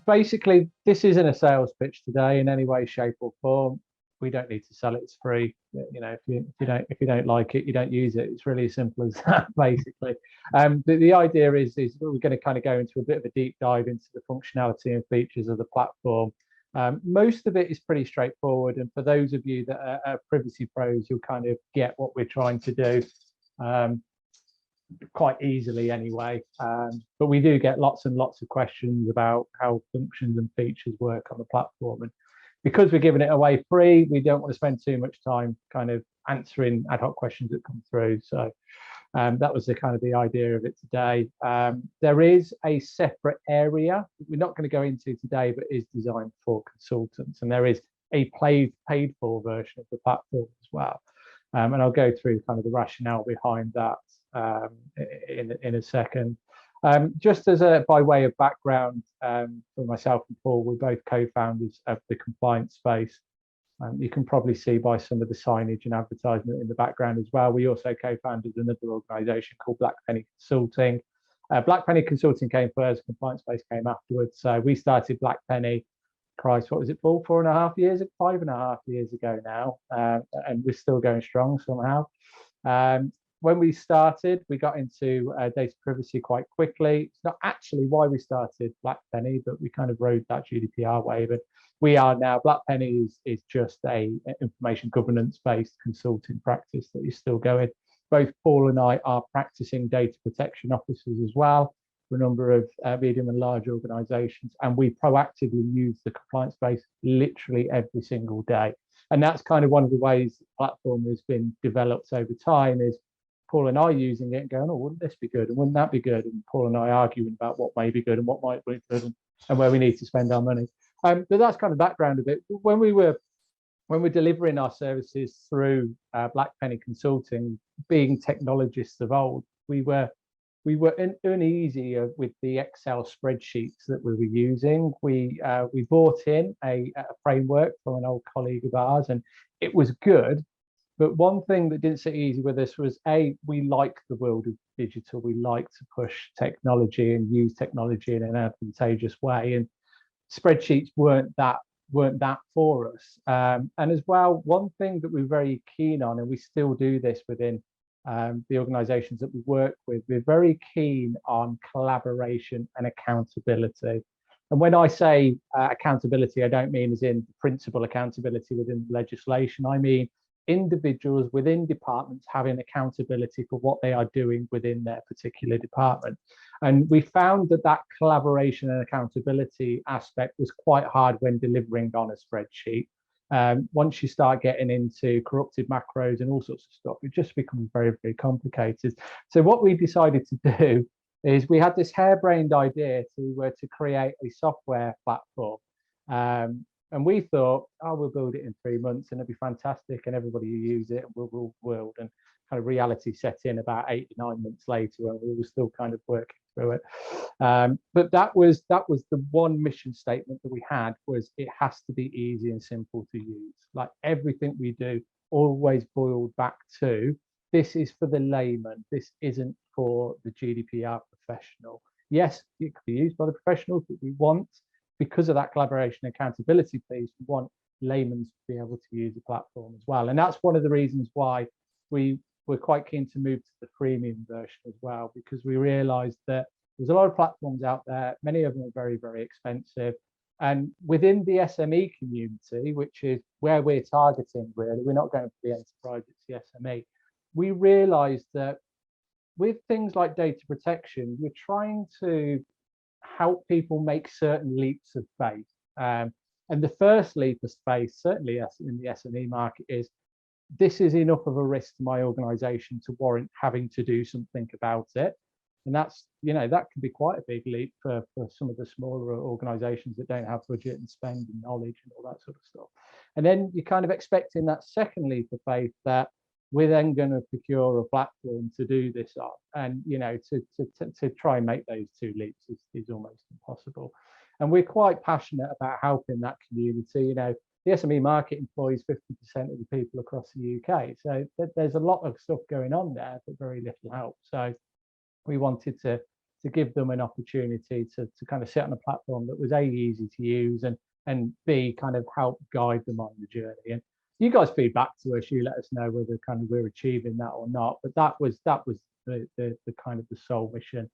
Basically, this isn't a sales pitch today in any way, shape, or form. We don't need to sell it. It's free. If you don't like it, you don't use it. It's really as simple as that, basically. The idea is we're going to kind of go into a bit of a deep dive into the functionality and features of the platform. Most of it is pretty straightforward, and for those of you that are privacy pros, you'll kind of get what we're trying to do. Quite easily anyway, but we do get lots and lots of questions about how functions and features work on the platform, and because we're giving it away free, we don't want to spend too much time kind of answering ad hoc questions that come through. So that was the kind of the idea of it today. There is a separate area that we're not going to go into today, but is designed for consultants, and there is a paid for version of the platform as well. And I'll go through kind of the rationale behind that in a second. Just as by way of background, for myself and Paul, we're both co-founders of the compliance space. You can probably see by some of the signage and advertisement in the background as well. We also co-founded another organisation called Black Penny Consulting. Black Penny Consulting came first, compliance space came afterwards. So we started Black Penny, Christ, what was it, Paul? 4.5 years, 5.5 years ago now, and we're still going strong somehow. When we started, we got into data privacy quite quickly. It's not actually why we started Black Penny, but we kind of rode that GDPR wave. And we are now, Black Penny is just a information governance-based consulting practice that is still going. Both Paul and I are practicing data protection officers as well for a number of medium and large organizations. And we proactively use the compliance space literally every single day. And that's kind of one of the ways the platform has been developed over time, is Paul and I using it and going, oh, wouldn't this be good? And wouldn't that be good? And Paul and I arguing about what may be good and what might be good and where we need to spend our money. But that's kind of background of it. When we're delivering our services through Black Penny Consulting, being technologists of old, we were uneasy with the Excel spreadsheets that we were using. We bought in a framework from an old colleague of ours, and it was good. But one thing that didn't sit easy with us was, we like the world of digital. We like to push technology and use technology in an advantageous way. And spreadsheets weren't that for us. And as well, one thing that we're very keen on, and we still do this within the organizations that we work with, we're very keen on collaboration and accountability. And when I say accountability, I don't mean as in principal accountability within legislation. I mean individuals within departments having accountability for what they are doing within their particular department. And we found that collaboration and accountability aspect was quite hard when delivering on a spreadsheet. Once you start getting into corrupted macros and all sorts of stuff, it just becomes very, very complicated. So what we decided to do is we had this harebrained idea to create a software platform. And we thought, oh, we'll build it in 3 months and it'll be fantastic and everybody will use it and we'll rule the world. And kind of reality set in about 8 to 9 months later, and we were still kind of working through it. But that was the one mission statement that we had, was it has to be easy and simple to use. Like everything we do always boiled back to, this is for the layman. This isn't for the GDPR professional. Yes, it could be used by the professionals, but we want, because of that collaboration and accountability piece, we want laymen to be able to use the platform as well. And that's one of the reasons why we were quite keen to move to the freemium version as well, because we realized that there's a lot of platforms out there. Many of them are very, very expensive. And within the SME community, which is where we're targeting, really, we're not going for the enterprise, it's the SME. We realized that with things like data protection, we're trying to help people make certain leaps of faith. And the first leap of faith, certainly in the SME market, is this is enough of a risk to my organization to warrant having to do something about it. And that's, that can be quite a big leap for some of the smaller organizations that don't have budget and spend and knowledge and all that sort of stuff. And then you're kind of expecting that second leap of faith, that we're then going to procure a platform to do this on. And, to try and make those two leaps is almost impossible. And we're quite passionate about helping that community. the SME market employs 50% of the people across the UK. So there's a lot of stuff going on there, but very little help. So we wanted to give them an opportunity to kind of sit on a platform that was A, easy to use, and B, kind of help guide them on the journey. And you guys feed back to us, you let us know whether kind of we're achieving that or not. But that was the kind of the sole mission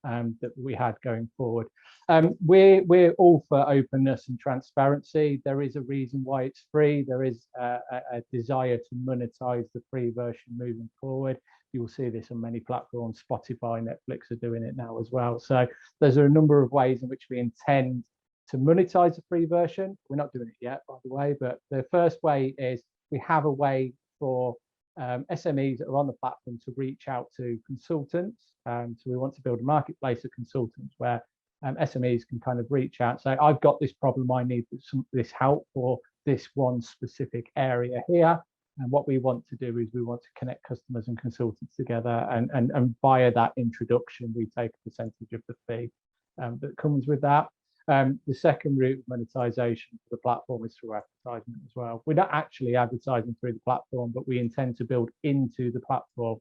that we had going forward. We're all for openness and transparency. There is a reason why it's free. There is a desire to monetize the free version moving forward. You will see this on many platforms. Spotify, Netflix are doing it now as well. So there's a number of ways in which we intend to monetize the free version. We're not doing it yet, by the way, but the first way is we have a way for SMEs that are on the platform to reach out to consultants. So we want to build a marketplace of consultants where SMEs can kind of reach out and say, I've got this problem, I need this help for this one specific area here. And what we want to do is we want to connect customers and consultants together, and via that introduction, we take a percentage of the fee that comes with that. The second route of monetization for the platform is through advertisement as well. We're not actually advertising through the platform, but we intend to build into the platform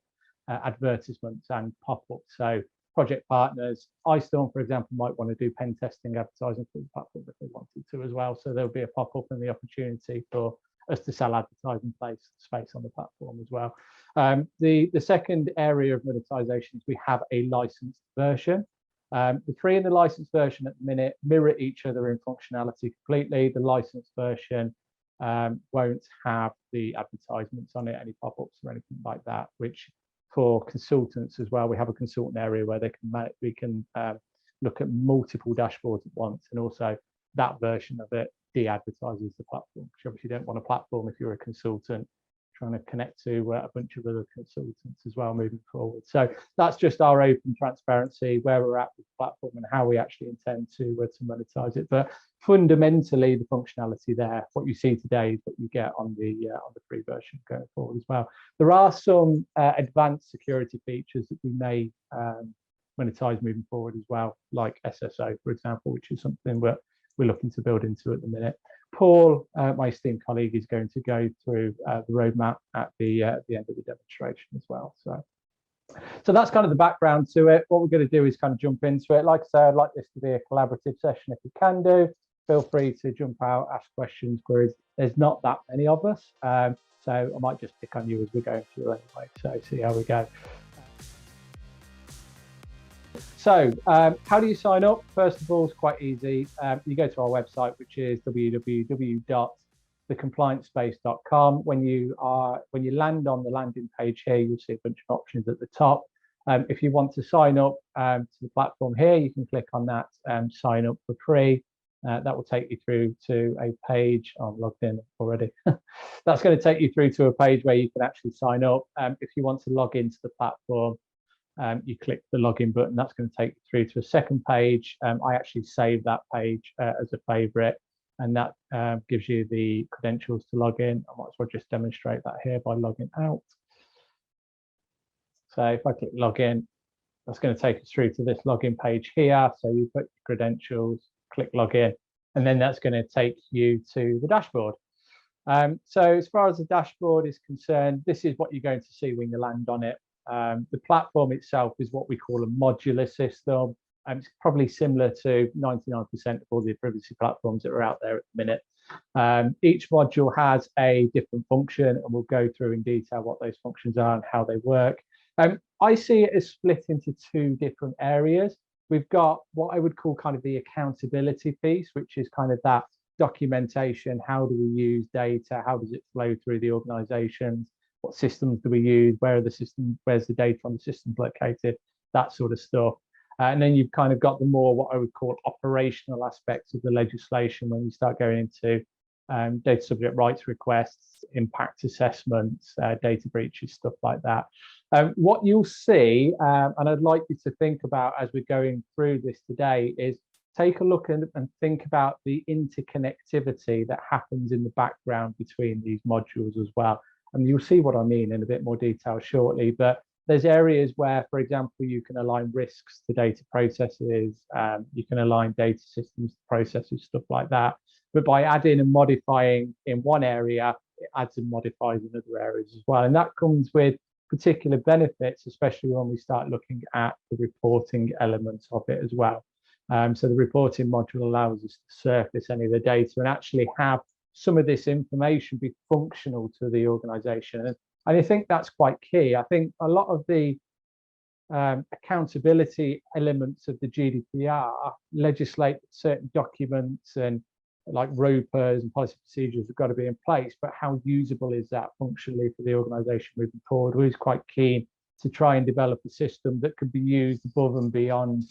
advertisements and pop-ups. So project partners, iStorm, for example, might want to do pen testing advertising through the platform if they wanted to as well. So there'll be a pop-up and the opportunity for us to sell advertising space on the platform as well. The second area of monetization is we have a licensed version. The free and the licensed version at the minute mirror each other in functionality completely. The licensed version won't have the advertisements on it, any pop-ups or anything like that, which for consultants as well, we have a consultant area where we can look at multiple dashboards at once, and also that version of it de-advertises the platform, because you obviously don't want a platform if you're a consultant trying to connect to a bunch of other consultants as well moving forward. So that's just our open transparency, where we're at with the platform and how we actually intend to monetize it. But fundamentally, the functionality there, what you see today is what you get on the free version going forward as well. There are some advanced security features that we may monetize moving forward as well, like SSO, for example, which is something we're looking to build into at the minute. Paul, my esteemed colleague, is going to go through the roadmap at the end of the demonstration as well. So that's kind of the background to it. What we're going to do is kind of jump into it. Like I said, I'd like this to be a collaborative session if you can do. Feel free to jump out, ask questions, queries. There's not that many of us, so I might just pick on you as we're going through anyway. So see how we go. So how do you sign up? First of all, it's quite easy. You go to our website, which is www.thecompliancespace.com. When you land on the landing page here, you'll see a bunch of options at the top. If you want to sign up to the platform here, you can click on that sign up for free. That will take you through to a page. I'm logged in already. That's going to take you through to a page where you can actually sign up. If you want to log into the platform, you click the login button. That's going to take you through to a second page. I actually saved that page as a favorite, and that gives you the credentials to log in. I might as well just demonstrate that here by logging out. So if I click login, that's going to take us through to this login page here. So you put your credentials, click login, and then that's going to take you to the dashboard. So as far as the dashboard is concerned, this is what you're going to see when you land on it. The platform itself is what we call a modular system. It's probably similar to 99% of all the privacy platforms that are out there at the minute. Each module has a different function, and we'll go through in detail what those functions are and how they work. I see it as split into two different areas. We've got what I would call kind of the accountability piece, which is kind of that documentation. How do we use data? How does it flow through the organizations? What systems do we use? Where's the data on the systems located? That sort of stuff. And then you've kind of got the more what I would call operational aspects of the legislation when you start going into data subject rights requests, impact assessments, data breaches, stuff like that. What you'll see, and I'd like you to think about as we're going through this today, is take a look and think about the interconnectivity that happens in the background between these modules as well. And you'll see what I mean in a bit more detail shortly, but there's areas where, for example, you can align risks to data processes, you can align data systems to processes, stuff like that. but by adding and modifying in one area, it adds and modifies in other areas as well. And that comes with particular benefits, especially when we start looking at the reporting elements of it as well. So the reporting module allows us to surface any of the data and actually have some of this information be functional to the organization. And I think that's quite key. I think a lot of the accountability elements of the GDPR legislate certain documents and like ROPAs and policy procedures have got to be in place, but how usable is that functionally for the organization moving forward? We're quite keen to try and develop a system that could be used above and beyond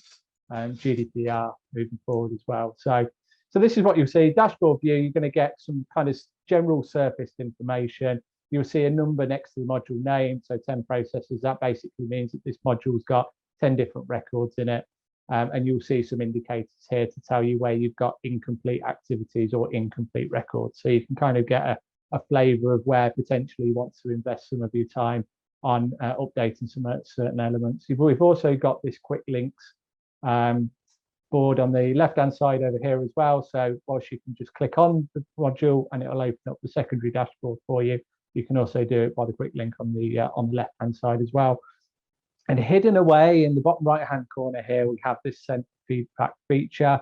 GDPR moving forward as well. So this is what you'll see. Dashboard view, you're going to get some kind of general surfaced information. You'll see a number next to the module name. So 10 processes, that basically means that this module's got 10 different records in it. And you'll see some indicators here to tell you where you've got incomplete activities or incomplete records. So you can kind of get a flavor of where potentially you want to invest some of your time on updating some certain elements. We've also got this quick links board on the left-hand side over here as well. So whilst you can just click on the module and it'll open up the secondary dashboard for you, you can also do it by the quick link on the left-hand side as well. And hidden away in the bottom right-hand corner here, we have this send feedback feature.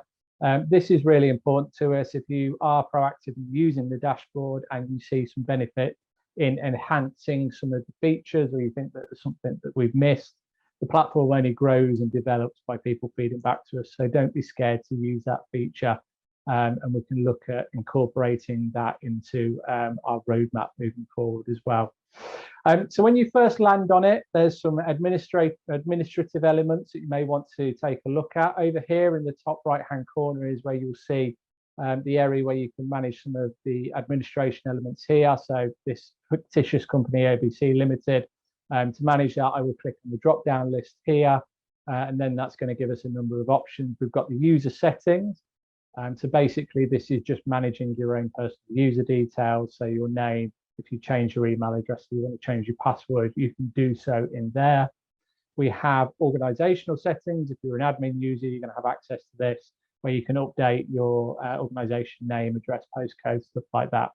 This is really important to us. If you are proactively using the dashboard and you see some benefit in enhancing some of the features, or you think that there's something that we've missed, the platform only grows and develops by people feeding back to us. So don't be scared to use that feature. And we can look at incorporating that into our roadmap moving forward as well. So when you first land on it, there's some administrative elements that you may want to take a look at. Over here in the top right-hand corner is where you'll see the area where you can manage some of the administration elements here. So this fictitious company, ABC Limited, to manage that, I will click on the drop-down list here, and then that's going to give us a number of options. We've got the user settings. So basically, this is just managing your own personal user details. So your name, if you change your email address, or you want to change your password, you can do so in there. We have organizational settings. If you're an admin user, you're going to have access to this, where you can update your organization name, address, postcode, stuff like that.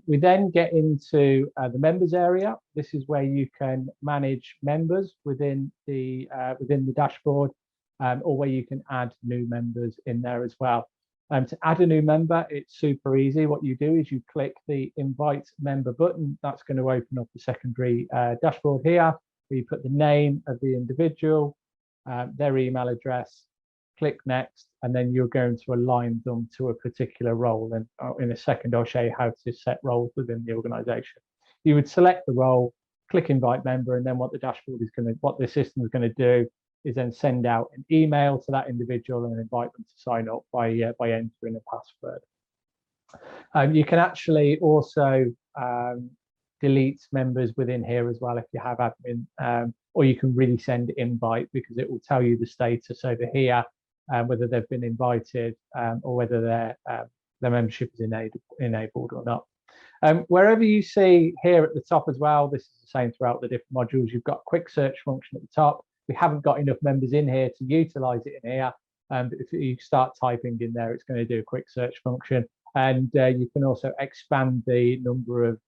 We then get into the members area. This is where you can manage members within the dashboard, or where you can add new members in there as well. To add a new member, it's super easy. What you do is you click the invite member button. That's going to open up the secondary dashboard here, where you put the name of the individual, their email address, click next, and then you're going to align them to a particular role. And in a second, I'll show you how to set roles within the organization. You would select the role, click invite member, and then what the dashboard is going to, what the system is going to do is then send out an email to that individual and invite them to sign up by entering a password. You can actually also delete members within here as well if you have admin, or you can really send invite, because it will tell you the status over here, whether they've been invited or whether their membership is enabled or not. Wherever you see here at the top as well, this is the same throughout the different modules. You've got quick search function at the top. We haven't got enough members in here to utilize it in here. But if you start typing in there, it's going to do a quick search function. And you can also expand the number of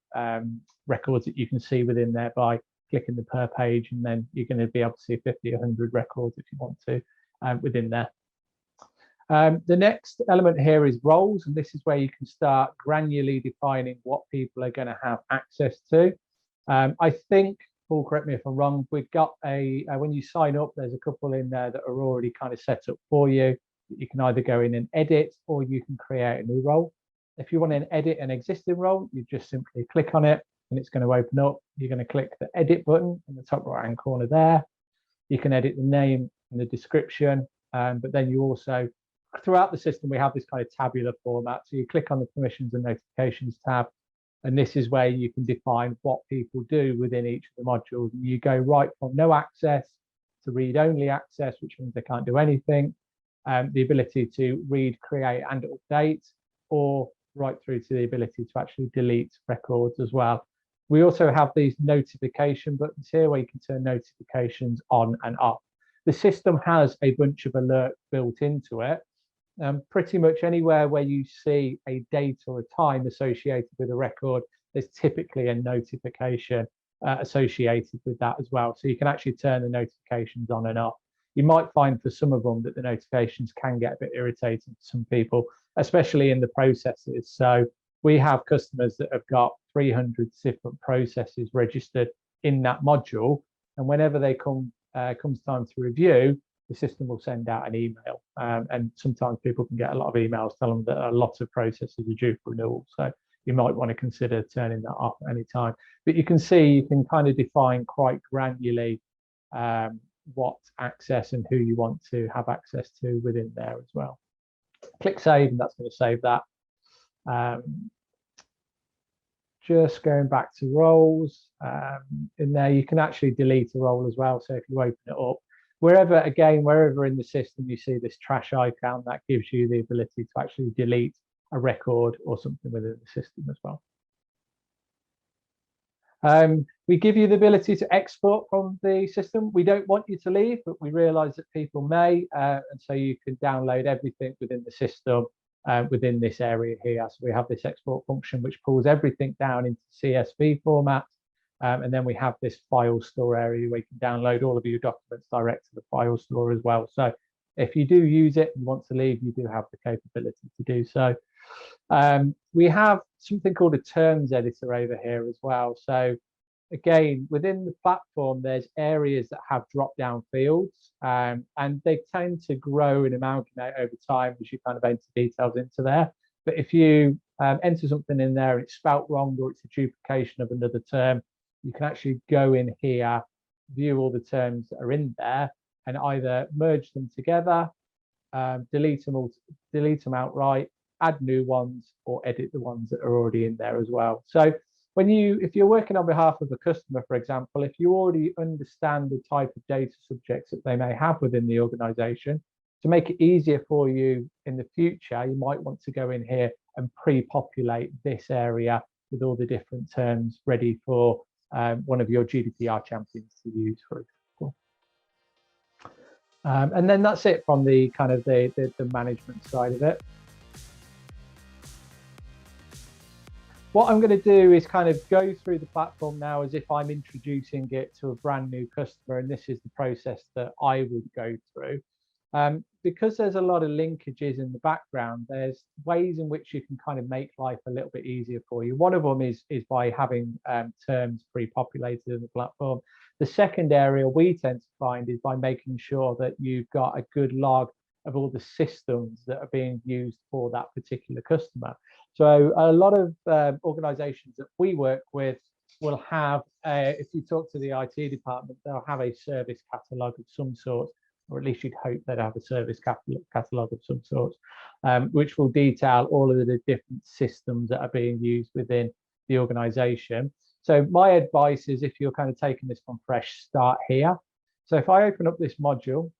records that you can see within there by clicking the per page, and then you're going to be able to see 50, 100 records if you want to within there. The next element here is roles, and this is where you can start granularly defining what people are going to have access to. I think, Paul, correct me if I'm wrong, we've got when you sign up, there's a couple in there that are already kind of set up for you. You can either go in and edit, or you can create a new role. If you want to edit an existing role, you just simply click on it and it's going to open up. You're going to click the edit button in the top right hand corner there. You can edit the name and the description, but then you also, throughout the system, we have this kind of tabular format. So you click on the permissions and notifications tab, and this is where you can define what people do within each of the modules. And you go right from no access to read only access, which means they can't do anything, the ability to read, create and update, or right through to the ability to actually delete records as well. We also have these notification buttons here where you can turn notifications on and off. The system has a bunch of alerts built into it. Pretty much anywhere where you see a date or a time associated with a record, there's typically a notification associated with that as well. So you can actually turn the notifications on and off. You might find for some of them that the notifications can get a bit irritating to some people, especially in the processes. So we have customers that have got 300 different processes registered in that module. And whenever they comes time to review, the system will send out an email. And sometimes people can get a lot of emails telling them that a lot of processes are due for renewal. So you might want to consider turning that off at any time. But you can see, you can kind of define quite granularly what access and who you want to have access to within there as well. Click save, and that's going to save that. Just going back to roles, in there you can actually delete a role as well. So if you open it up, wherever in the system you see this trash icon, that gives you the ability to actually delete a record or something within the system as well. We give you the ability to export from the system. We don't want you to leave, but we realize that people may, and so you can download everything within the system within this area here. So we have this export function which pulls everything down into CSV format, and then we have this file store area where you can download all of your documents direct to the file store as well. So if you do use it and want to leave, you do have the capability to do so. We have something called a terms editor over here as well. So again, within the platform, there's areas that have drop-down fields, and they tend to grow and amalgamate over time as you kind of enter details into there. But if you enter something in there and it's spelt wrong or it's a duplication of another term, you can actually go in here, view all the terms that are in there, and either merge them together, delete them outright, add new ones, or edit the ones that are already in there as well. So if you're working on behalf of a customer, for example, if you already understand the type of data subjects that they may have within the organization, to make it easier for you in the future, you might want to go in here and pre-populate this area with all the different terms ready for one of your GDPR champions to use, for example. And then that's it from the kind of the management side of it. What I'm going to do is kind of go through the platform now as if I'm introducing it to a brand new customer, and this is the process that I would go through. Because there's a lot of linkages in the background, there's ways in which you can kind of make life a little bit easier for you. One of them is by having terms pre-populated in the platform. The second area we tend to find is by making sure that you've got a good log of all the systems that are being used for that particular customer. So a lot of organizations that we work with will have, if you talk to the IT department, they'll have a service catalog of some sort, or at least you'd hope they'd have a service catalog of some sort, which will detail all of the different systems that are being used within the organization. So my advice is, if you're kind of taking this from fresh, start here. So if I open up this module,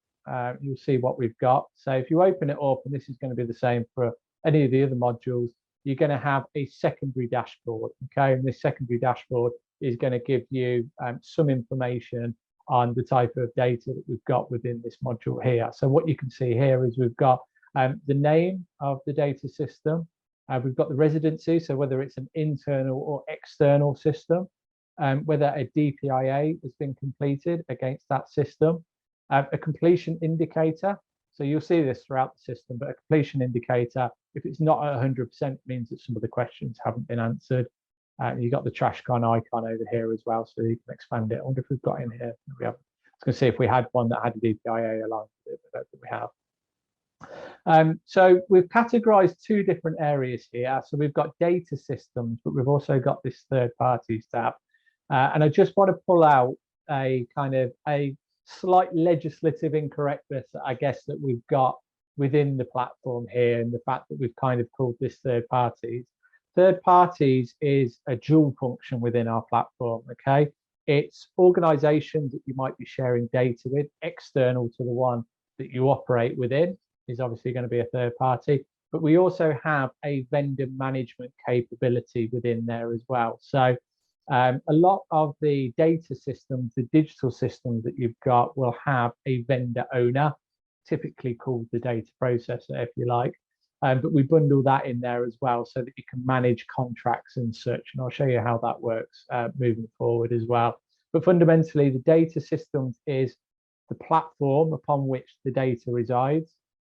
you'll see what we've got. So if you open it up, and this is going to be the same for any of the other modules, you're going to have a secondary dashboard. Okay, and this secondary dashboard is going to give you some information on the type of data that we've got within this module here. So what you can see here is we've got the name of the data system. We've got the residency, so whether it's an internal or external system, whether a DPIA has been completed against that system, a completion indicator. So you'll see this throughout the system, but a completion indicator, if it's not at 100%, means that some of the questions haven't been answered. You've got the trash can icon over here as well, so you can expand it. I wonder if we've got in here. We have. I was going to see if we had one that had a DPIA aligned with it, but I don't think we have. So we've categorized two different areas here. So we've got data systems, but we've also got this third parties tab. And I just want to pull out a kind of a slight legislative incorrectness, I guess, that we've got within the platform here, and the fact that we've kind of called this third parties. Third parties is a dual function within our platform. Okay, it's organizations that you might be sharing data with, external to the one that you operate within is obviously going to be a third party, but we also have a vendor management capability within there as well. So a lot of the data systems, the digital systems that you've got, will have a vendor owner, typically called the data processor, if you like. But we bundle that in there as well so that you can manage contracts and such. And I'll show you how that works moving forward as well. But fundamentally, the data systems is the platform upon which the data resides.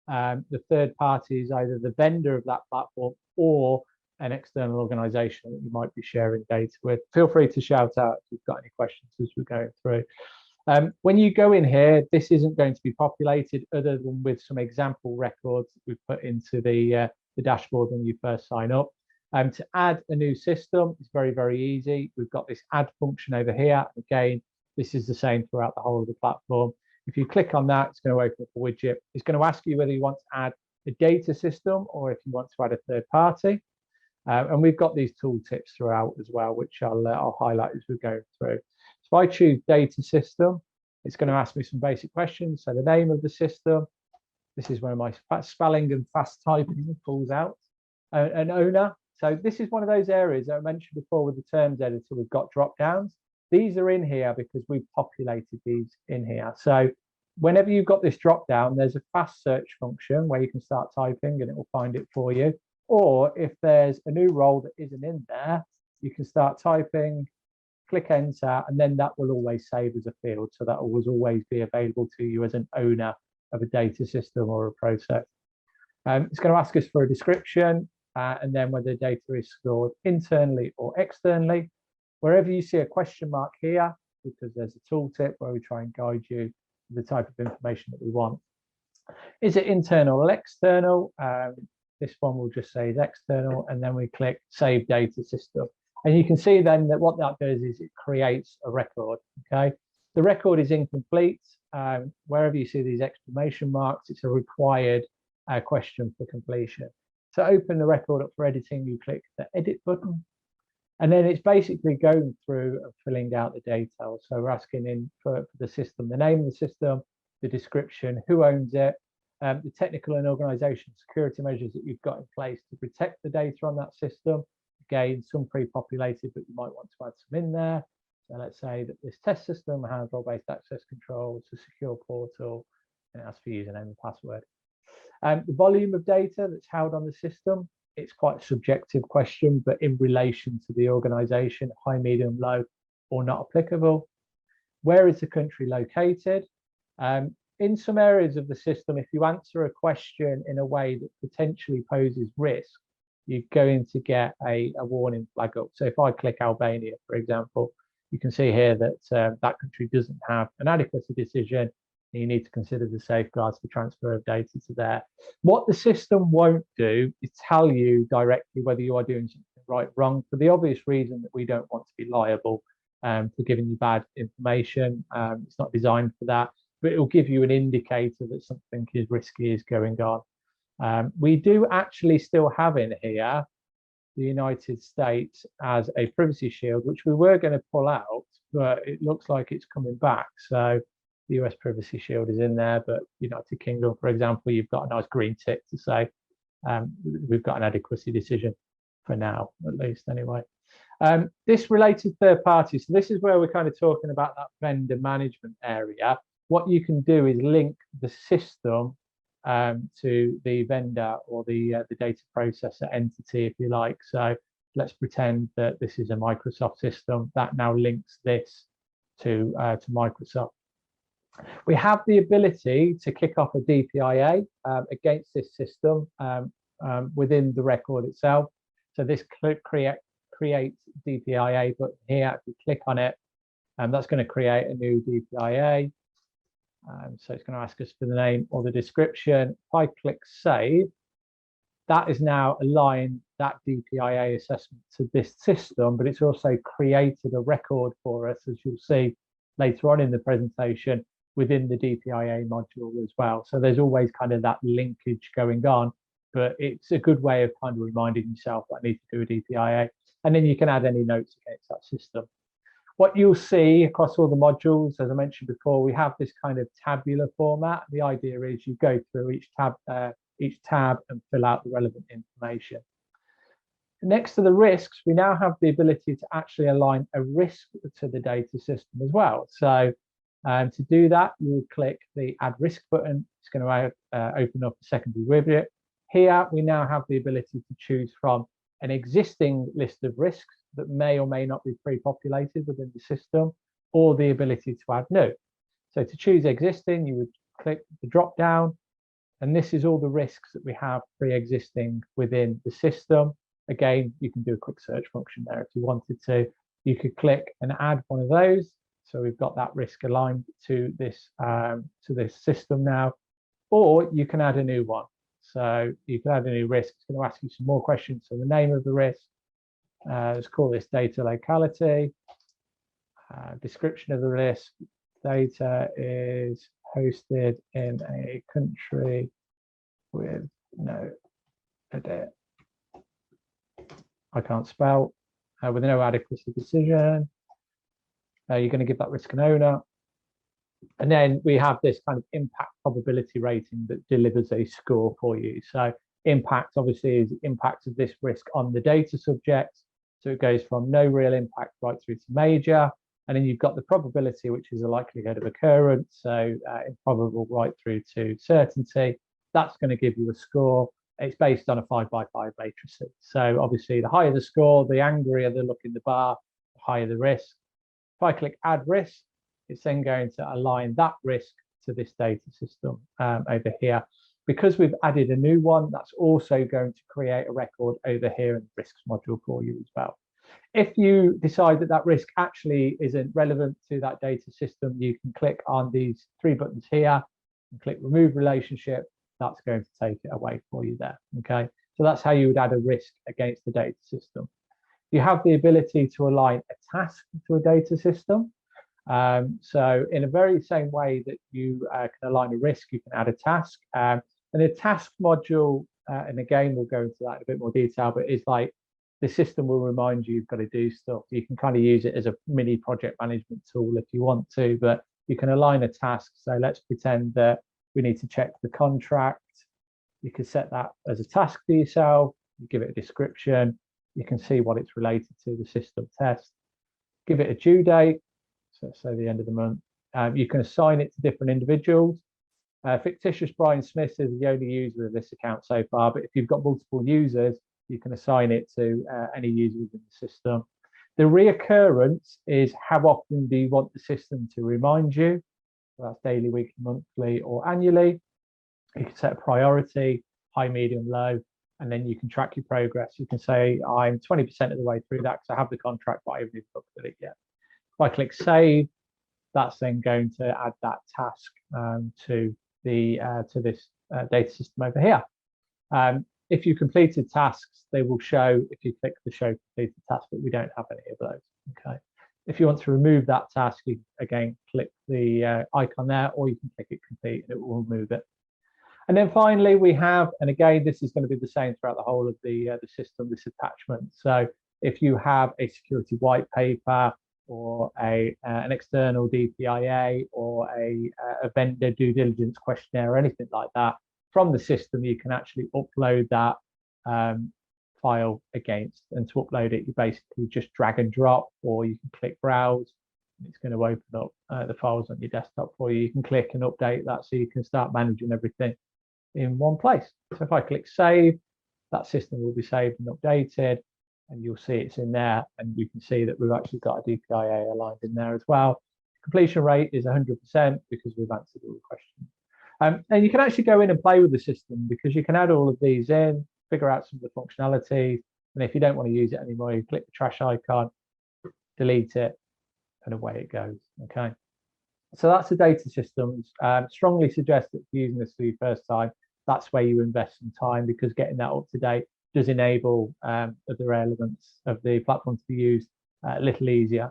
The third party is either the vendor of that platform or an external organization that you might be sharing data with. Feel free to shout out if you've got any questions as we're going through. When you go in here, this isn't going to be populated other than with some example records that we've put into the dashboard when you first sign up. To add a new system is very, very easy. We've got this add function over here. Again, this is the same throughout the whole of the platform. If you click on that, it's going to open up a widget. It's going to ask you whether you want to add a data system or if you want to add a third party. And we've got these tooltips throughout as well, which I'll highlight as we go through. So if I choose data system, it's going to ask me some basic questions. So the name of the system, this is where my spelling and fast typing pulls out. An owner. So this is one of those areas that I mentioned before with the terms editor, we've got drop downs. These are in here because we've populated these in here. So whenever you've got this drop down, there's a fast search function where you can start typing and it will find it for you. Or if there's a new role that isn't in there, you can start typing, click enter, and then that will always save as a field. So that will always be available to you as an owner of a data system or a process. It's going to ask us for a description and then whether the data is stored internally or externally. Wherever you see a question mark here, because there's a tooltip where we try and guide you to the type of information that we want. Is it internal or external? This one will just say is external, and then we click Save Data System. And you can see then that what that does is it creates a record, okay? The record is incomplete. Wherever you see these exclamation marks, it's a required question for completion. To open the record up for editing, you click the Edit button. And then it's basically going through and filling out the details. So we're asking in for the system, the name of the system, the description, who owns it, the technical and organizational security measures that you've got in place to protect the data on that system. Again, some pre-populated, but you might want to add some in there. So let's say that this test system has role-based access controls, a secure portal, and it asks for username and password. The volume of data that's held on the system, it's quite a subjective question, but in relation to the organization, high, medium, low, or not applicable. Where is the country located? In some areas of the system, if you answer a question in a way that potentially poses risk, you're going to get a warning flag up. So if I click Albania, for example, you can see here that that country doesn't have an adequacy decision. You need to consider the safeguards for transfer of data to there. What the system won't do is tell you directly whether you are doing something right or wrong, for the obvious reason that we don't want to be liable for giving you bad information. It's not designed for that, but it will give you an indicator that something is risky is going on. We do actually still have in here the United States as a privacy shield, which we were going to pull out, but it looks like it's coming back. So the US privacy shield is in there, but United Kingdom, for example, you've got a nice green tick to say we've got an adequacy decision for now, at least anyway. This related third parties. So this is where we're kind of talking about that vendor management area. What you can do is link the system to the vendor or the data processor entity, if you like. So let's pretend that this is a Microsoft system that now links this to Microsoft. We have the ability to kick off a DPIA against this system within the record itself. So this creates DPIA button here. If you click on it, that's going to create a new DPIA. So it's going to ask us for the name or the description. If I click save, that is now aligned that DPIA assessment to this system, but it's also created a record for us, as you'll see later on in the presentation, within the DPIA module as well. So there's always kind of that linkage going on, but it's a good way of kind of reminding yourself that I need to do a DPIA, and then you can add any notes against that system. What you'll see across all the modules, as I mentioned before, we have this kind of tabular format. The idea is you go through each tab and fill out the relevant information. Next to the risks, we now have the ability to actually align a risk to the data system as well. So to do that, you'll click the Add Risk button. It's going to open up a secondary widget. Here, we now have the ability to choose from an existing list of risks that may or may not be pre-populated within the system, or the ability to add new. So to choose existing, you would click the drop down, and this is all the risks that we have pre-existing within the system. Again, you can do a quick search function there if you wanted to. You could click and add one of those. So we've got that risk aligned to this system now, or you can add a new one. So you can add a new risk. It's going to ask you some more questions. So the name of the risk, let's call this data locality. Description of the risk, data is hosted in a country with no edit. I can't spell, with no adequacy decision. You're going to give that risk an owner. And then we have this kind of impact probability rating that delivers a score for you. So impact obviously is the impact of this risk on the data subject. So it goes from no real impact right through to major. And then you've got the probability, which is the likelihood of occurrence. So improbable right through to certainty. That's going to give you a score. It's based on a 5x5 matrix. So obviously the higher the score, the angrier the look in the bar, the higher the risk. If I click add risk, it's then going to align that risk to this data system over here. Because we've added a new one, that's also going to create a record over here in the risks module for you as well. If you decide that that risk actually isn't relevant to that data system, you can click on these three buttons here and click remove relationship. That's going to take it away for you there. Okay, so that's how you would add a risk against the data system. You have the ability to align a task to a data system. So in a very same way that you can align a risk, you can add a task. And the task module, and again, we'll go into that in a bit more detail, but it's like the system will remind you you've got to do stuff. You can kind of use it as a mini project management tool if you want to, but you can align a task. So let's pretend that we need to check the contract. You can set that as a task for yourself. You give it a description. You can see what it's related to, the system test. Give it a due date. So say the end of the month. You can assign it to different individuals. Fictitious Brian Smith is the only user of this account so far, but if you've got multiple users, you can assign it to any user within the system. The reoccurrence is how often do you want the system to remind you? So that's daily, weekly, monthly, or annually. You can set a priority, high, medium, low, and then you can track your progress. You can say, I'm 20% of the way through that because I have the contract, but I haven't even looked at it yet. If I click save, that's then going to add that task to this data system over here. If you completed tasks, they will show if you click the show completed task, but we don't have any of those. Okay. If you want to remove that task, you again click the icon there, or you can click it complete and it will remove it. And then finally, we have, and again, this is going to be the same throughout the whole of the system, this attachment. So if you have a security white paper or an external DPIA or a vendor due diligence questionnaire or anything like that, from the system, you can actually upload that file against, and to upload it, you basically just drag and drop, or you can click browse. It's going to open up the files on your desktop for you. You can click and update that so you can start managing everything in one place. So if I click save, that system will be saved and updated, and you'll see it's in there, and you can see that we've actually got a DPIA aligned in there as well. Completion rate is 100% because we've answered all the questions. And you can actually go in and play with the system because you can add all of these in, figure out some of the functionalities, and if you don't want to use it anymore, you click the trash icon, delete it, and away it goes. Okay, so that's the data systems. Strongly suggest that if you're using this for your first time, that's where you invest some time, because getting that up to date does enable other elements of the platform to be used a little easier.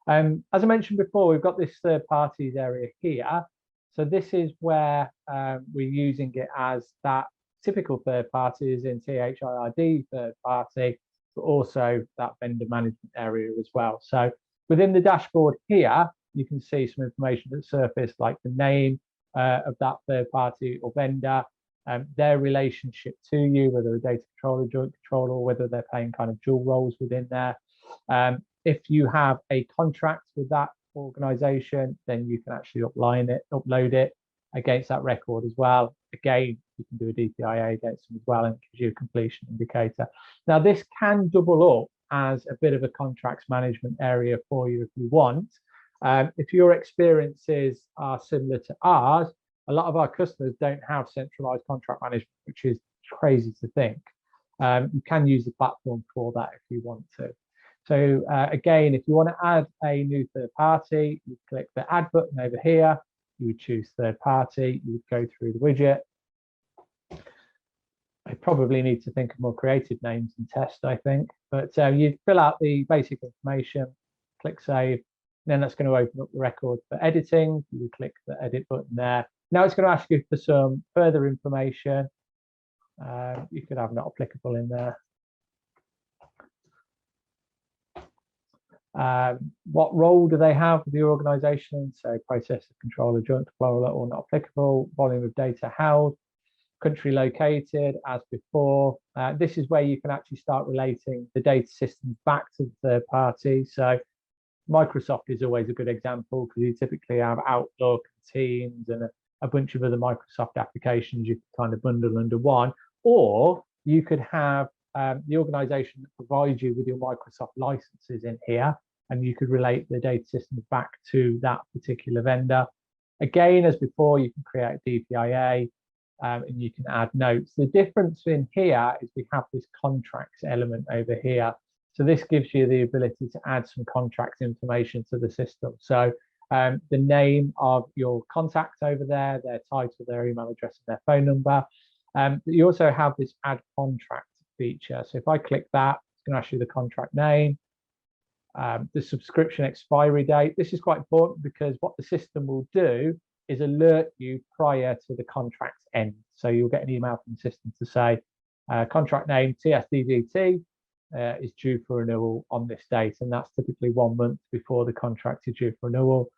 As I mentioned before, we've got this third parties area here. So this is where we're using it as that typical third parties in THIRD third party, but also that vendor management area as well. So within the dashboard here, you can see some information that's surfaced, like the name of that third party or vendor, their relationship to you, whether a data controller, joint controller, or whether they're playing kind of dual roles within there. If you have a contract with that organization, then you can actually upload it against that record as well. again, you can do a DPIA against them as well, and it gives you a completion indicator. Now, this can double up as a bit of a contracts management area for you if you want. If your experiences are similar to ours, a lot of our customers don't have centralized contract management, which is crazy to think. You can use the platform for that if you want to. So again, if you want to add a new third party, you click the add button over here, you would choose third party, you would go through the widget. I probably need to think of more creative names and test, I think, but you fill out the basic information, click save, and then that's going to open up the record for editing. You would click the edit button there. Now it's going to ask you for some further information. You could have not applicable in there. What role do they have with your organization? So process of controller, joint controller, or not applicable. Volume of data held, country located as before. This is where you can actually start relating the data systems back to the third party. So Microsoft is always a good example because you typically have Outlook, Teams, and a bunch of other Microsoft applications you can kind of bundle under one. Or you could have the organization that provides you with your Microsoft licenses in here, and you could relate the data systems back to that particular vendor. Again, as before, you can create a DPIA and you can add notes. The difference in here is we have this contracts element over here. So this gives you the ability to add some contracts information to the system. So the name of your contact over there, their title, their email address, and their phone number. But you also have this add contract feature. So if I click that, it's going to ask you the contract name, the subscription expiry date. This is quite important because what the system will do is alert you prior to the contract's end. So you'll get an email from the system to say contract name TSDDT is due for renewal on this date, and that's typically 1 month before the contract is due for renewal.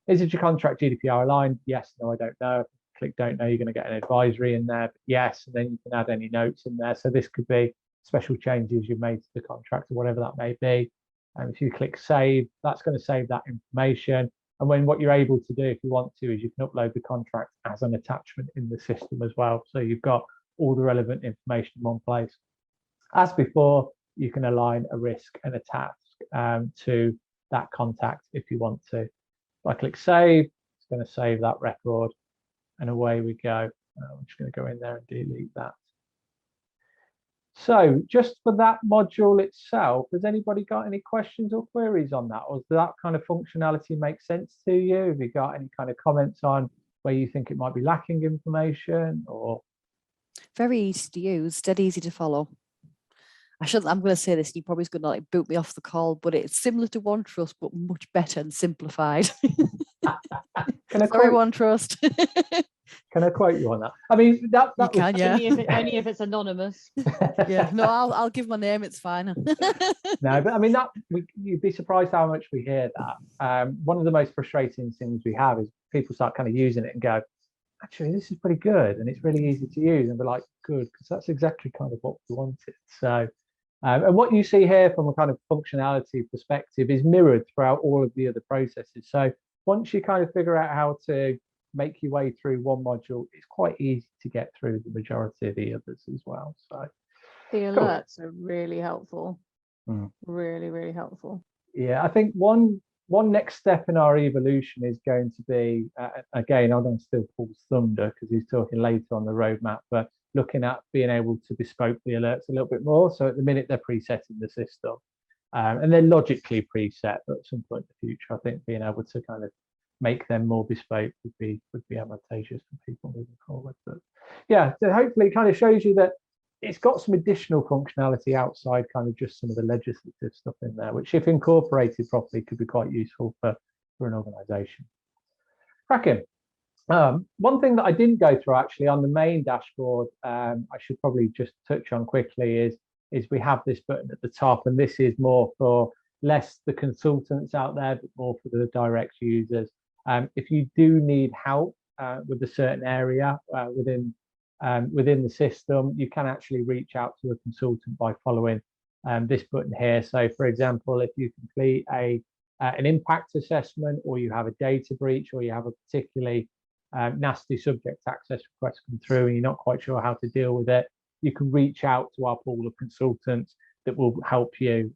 Is it your contract GDPR aligned? Yes, no, I don't know. Click don't know, you're going to get an advisory in there, but yes, and then you can add any notes in there. So this could be special changes you've made to the contract or whatever that may be. And if you click save, that's going to save that information. And when what you're able to do if you want to is you can upload the contract as an attachment in the system as well. So you've got all the relevant information in one place. As before, you can align a risk and a task to that contact if you want to. If I click save, it's going to save that record. And away we go. I'm just going to go in there and delete that. So just for that module itself, has anybody got any questions or queries on that? Or does that kind of functionality make sense to you? Have you got any kind of comments on where you think it might be lacking information? Or very easy to use, dead easy to follow. I'm going to say this, and you're probably going to like boot me off the call, but it's similar to OneTrust, but much better and simplified. Sorry, OneTrust. Can I quote you on that? I mean, that you can, yeah. Only if it's anonymous. Yeah, no, I'll give my name. It's fine. No, but I mean you'd be surprised how much we hear that. One of the most frustrating things we have is people start kind of using it and go, actually, this is pretty good and it's really easy to use, and we're like, good, because that's exactly kind of what we wanted. So, and what you see here from a kind of functionality perspective is mirrored throughout all of the other processes. So once you kind of figure out how to make your way through one module, it's quite easy to get through the majority of the others as well. So the alerts are really helpful. Really, really helpful. Yeah, I think one next step in our evolution is going to be, again, I'm going to steal Paul's thunder because he's talking later on the roadmap, but looking at being able to bespoke the alerts a little bit more. So at the minute they're preset in the system and they're logically preset, but at some point in the future, I think being able to kind of make them more bespoke would be advantageous for people moving forward. But yeah, so hopefully it kind of shows you that it's got some additional functionality outside kind of just some of the legislative stuff in there, which if incorporated properly could be quite useful for an organization. Cracking. One thing that I didn't go through actually on the main dashboard, I should probably just touch on quickly is we have this button at the top, and this is more for less the consultants out there, but more for the direct users. If you do need help with a certain area within the system, you can actually reach out to a consultant by following this button here. So for example, if you complete an impact assessment, or you have a data breach, or you have a particularly nasty subject access requests come through and you're not quite sure how to deal with it, you can reach out to our pool of consultants that will help you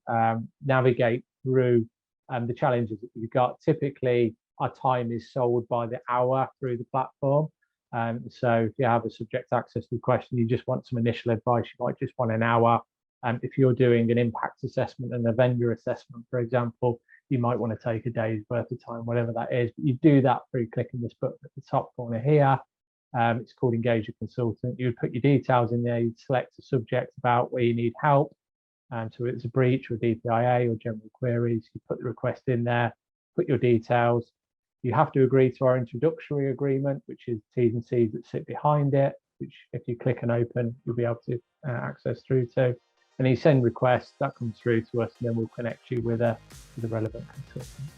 navigate through the challenges that you've got. Typically, our time is sold by the hour through the platform. So if you have a subject access request and you just want some initial advice, you might just want an hour. If you're doing an impact assessment and a vendor assessment, for example, you might want to take a day's worth of time, whatever that is. But you do that through clicking this button at the top corner here. It's called Engage a Consultant. You would put your details in there, you'd select a subject about where you need help. So it's a breach or DPIA or general queries. You put the request in there, put your details. You have to agree to our introductory agreement, which is T's and C's that sit behind it, which if you click and open, you'll be able to access through to. And you send requests, that comes through to us, and then we'll connect you with the relevant consultant.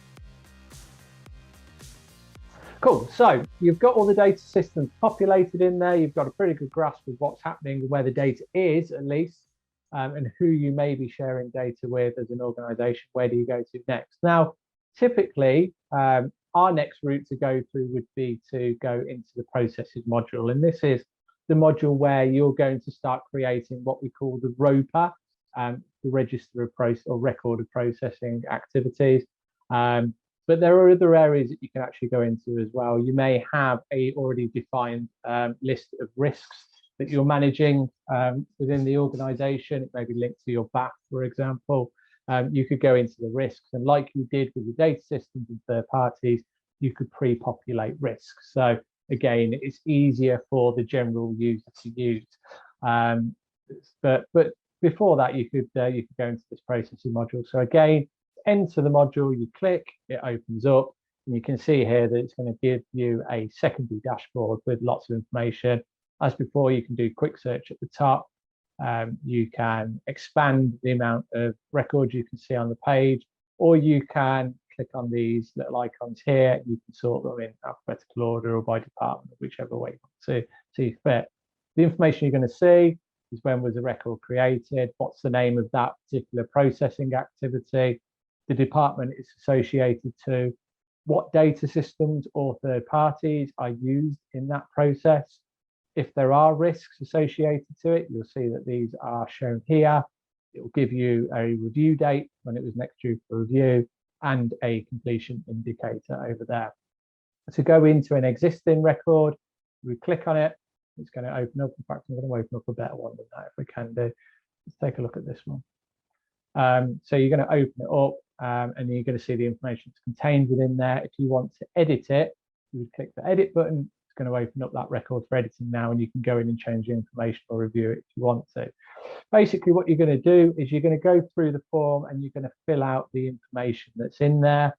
Cool, so you've got all the data systems populated in there. You've got a pretty good grasp of what's happening and where the data is, at least, and who you may be sharing data with as an organization. Where do you go to next? Now, typically, our next route to go through would be to go into the processes module. And this is the module where you're going to start creating what we call the ROPA, the register of process or record of processing activities. But there are other areas that you can actually go into as well. You may have a already defined list of risks that you're managing within the organization. It may be linked to your BAF, for example. You could go into the risks, and like you did with the data systems and third parties, you could pre-populate risks. So again, it's easier for the general user to use. But before that, you could go into this processing module. So again, enter the module, you click, it opens up, and you can see here that it's going to give you a secondary dashboard with lots of information. As before, you can do quick search at the top. You can expand the amount of records you can see on the page, or you can click on these little icons here. You can sort them in alphabetical order or by department, whichever way you want to see fit. The information you're going to see is when was the record created, what's the name of that particular processing activity, the department it's associated to, what data systems or third parties are used in that process. If there are risks associated to it, you'll see that these are shown here. It will give you a review date when it was next due for review and a completion indicator over there. To go into an existing record, we click on it, it's going to open up. In fact, I'm going to open up a better one than that if we can do. Let's take a look at this one. So you're going to open it up and you're going to see the information that's contained within there. If you want to edit it, you would click the edit button. It's going to open up that record for editing now, and you can go in and change the information or review it if you want to. Basically, what you're going to do is you're going to go through the form and you're going to fill out the information that's in there.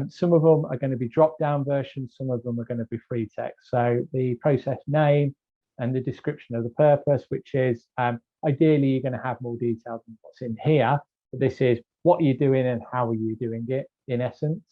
Some of them are going to be drop-down versions, some of them are going to be free text. So the process name and the description of the purpose, which is ideally you're going to have more details than what's in here. But this is what you're doing and how are you doing it in essence.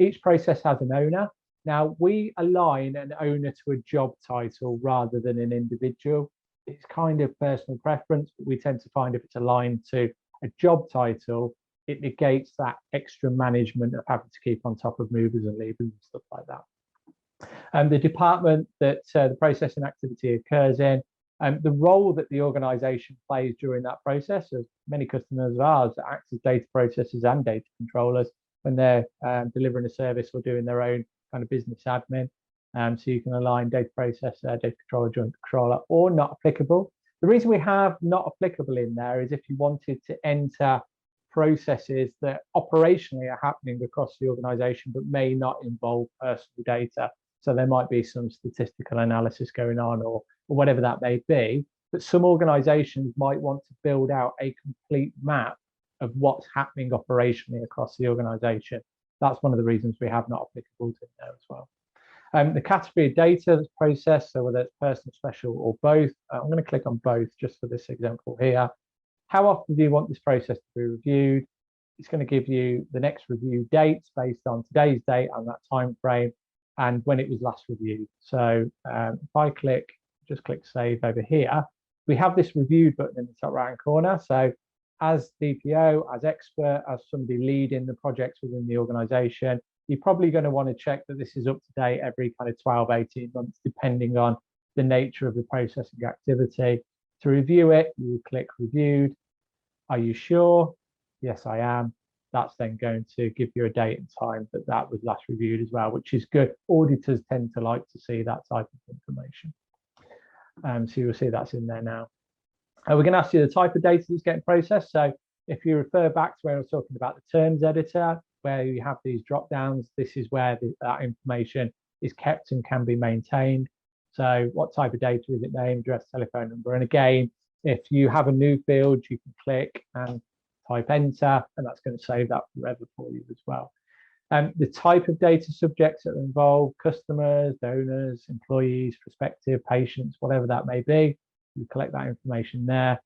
Each process has an owner. Now, we align an owner to a job title rather than an individual. It's kind of personal preference, but we tend to find if it's aligned to a job title, it negates that extra management of having to keep on top of movers and leavers and stuff like that. And the department that the processing activity occurs in, the role that the organisation plays during that process, as many customers of ours that act as data processors and data controllers when they're delivering a service or doing their own kind of business admin. So you can align data processor, data controller, joint controller, or not applicable. The reason we have not applicable in there is if you wanted to enter processes that operationally are happening across the organization but may not involve personal data. So there might be some statistical analysis going on or whatever that may be. But some organizations might want to build out a complete map of what's happening operationally across the organization. That's one of the reasons we have not applicable to there as well. The category of data that's processed, so whether it's personal, special, or both, I'm going to click on both just for this example here. How often do you want this process to be reviewed? It's going to give you the next review dates based on today's date and that time frame and when it was last reviewed. So if I just click save over here, we have this reviewed button in the top right hand corner. So as DPO, as expert, as somebody leading the projects within the organization, you're probably going to want to check that this is up to date every kind of 12, 18 months, depending on the nature of the processing activity. To review it, you will click reviewed. Are you sure? Yes, I am. That's then going to give you a date and time that that was last reviewed as well, which is good. Auditors tend to like to see that type of information. So you'll see that's in there now. We're going to ask you the type of data that's getting processed. So if you refer back to where I was talking about the terms editor, where you have these drop downs, this is where that information is kept and can be maintained. So what type of data is it? Name, address, telephone number. And again, if you have a new field, you can click and type enter, and that's going to save that forever for you as well. The type of data subjects that are involved, customers, donors, employees, prospective patients, whatever that may be, you collect that information there.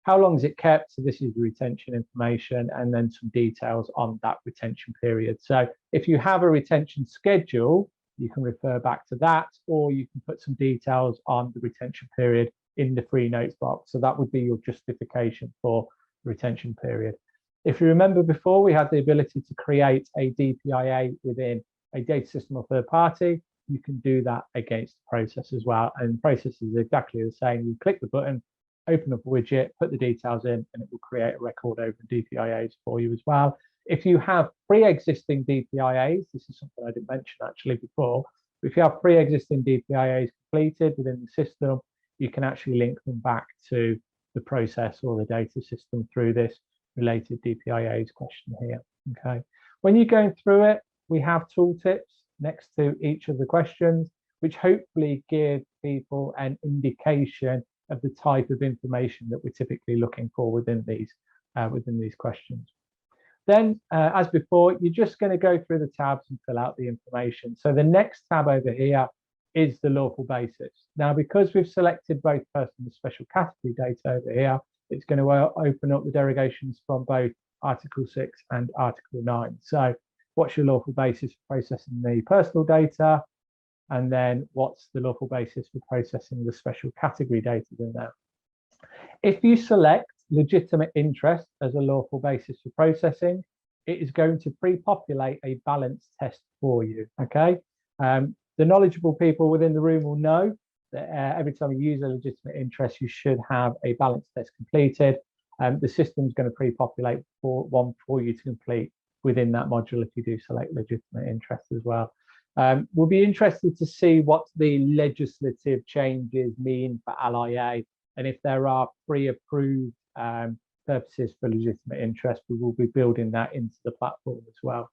How long is it kept? So this is the retention information, and then some details on that retention period. So if you have a retention schedule, you can refer back to that, or you can put some details on the retention period in the free notes box. So that would be your justification for the retention period. If you remember before, we had the ability to create a DPIA within a data system or third party. You can do that against the process as well. And the process is exactly the same. You click the button, open up a widget, put the details in, and it will create a record over DPIAs for you as well. If you have pre-existing DPIAs, this is something I didn't mention actually before, but if you have pre-existing DPIAs completed within the system, you can actually link them back to the process or the data system through this related DPIAs question here. Okay. When you're going through it, we have tooltips next to each of the questions, which hopefully give people an indication of the type of information that we're typically looking for within these questions. Then, as before, you're just going to go through the tabs and fill out the information. So the next tab over here is the lawful basis. Now, because we've selected both personal and special category data over here, it's going to open up the derogations from both Article 6 and Article 9. So what's your lawful basis for processing the personal data? And then what's the lawful basis for processing the special category data in there? If you select legitimate interest as a lawful basis for processing, it is going to pre-populate a balance test for you, okay? The knowledgeable people within the room will know that every time you use a legitimate interest, you should have a balance test completed. The system's going to pre-populate one for you to complete within that module if you do select legitimate interest as well. We'll be interested to see what the legislative changes mean for LIA, and if there are pre-approved purposes for legitimate interest, we will be building that into the platform as well.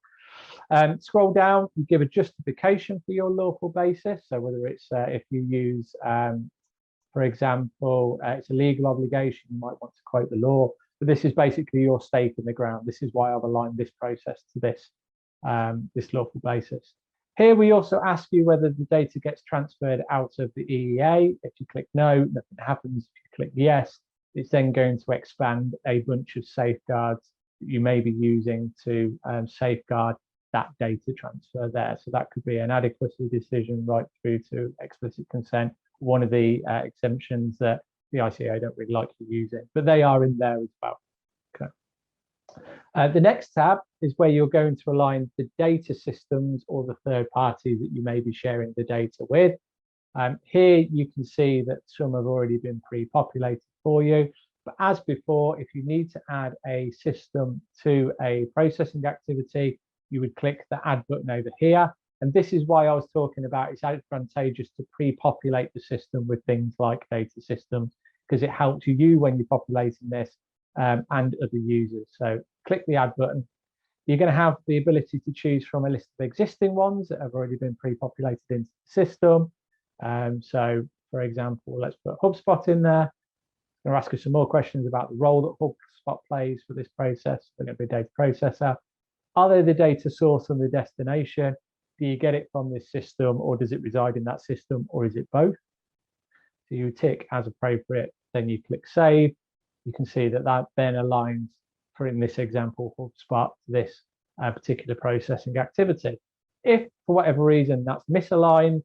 Scroll down, you give a justification for your lawful basis. So whether it's if you use, for example, it's a legal obligation, you might want to quote the law, but this is basically your stake in the ground. This is why I've aligned this process to this, this lawful basis. Here we also ask you whether the data gets transferred out of the EEA. If you click no, nothing happens. If you click yes, it's then going to expand a bunch of safeguards that you may be using to safeguard that data transfer there. So that could be an adequacy decision right through to explicit consent, one of the exemptions that the ICA don't really like you using, but they are in there as well. Okay. The next tab is where you're going to align the data systems or the third parties that you may be sharing the data with. Here you can see that some have already been pre-populated for you, but as before, if you need to add a system to a processing activity, you would click the add button over here. And this is why I was talking about it's advantageous to pre-populate the system with things like data systems, because it helps you when you're populating this and other users. So click the add button. You're going to have the ability to choose from a list of existing ones that have already been pre-populated into the system. So for example, let's put HubSpot in there. I'm going to ask you some more questions about the role that HubSpot plays for this process. They're going to be a data processor. Are they the data source and the destination? Do you get it from this system, or does it reside in that system, or is it both? So you tick as appropriate, then you click save. You can see that that then aligns, for in this example, HubSpot to this particular processing activity. If for whatever reason that's misaligned,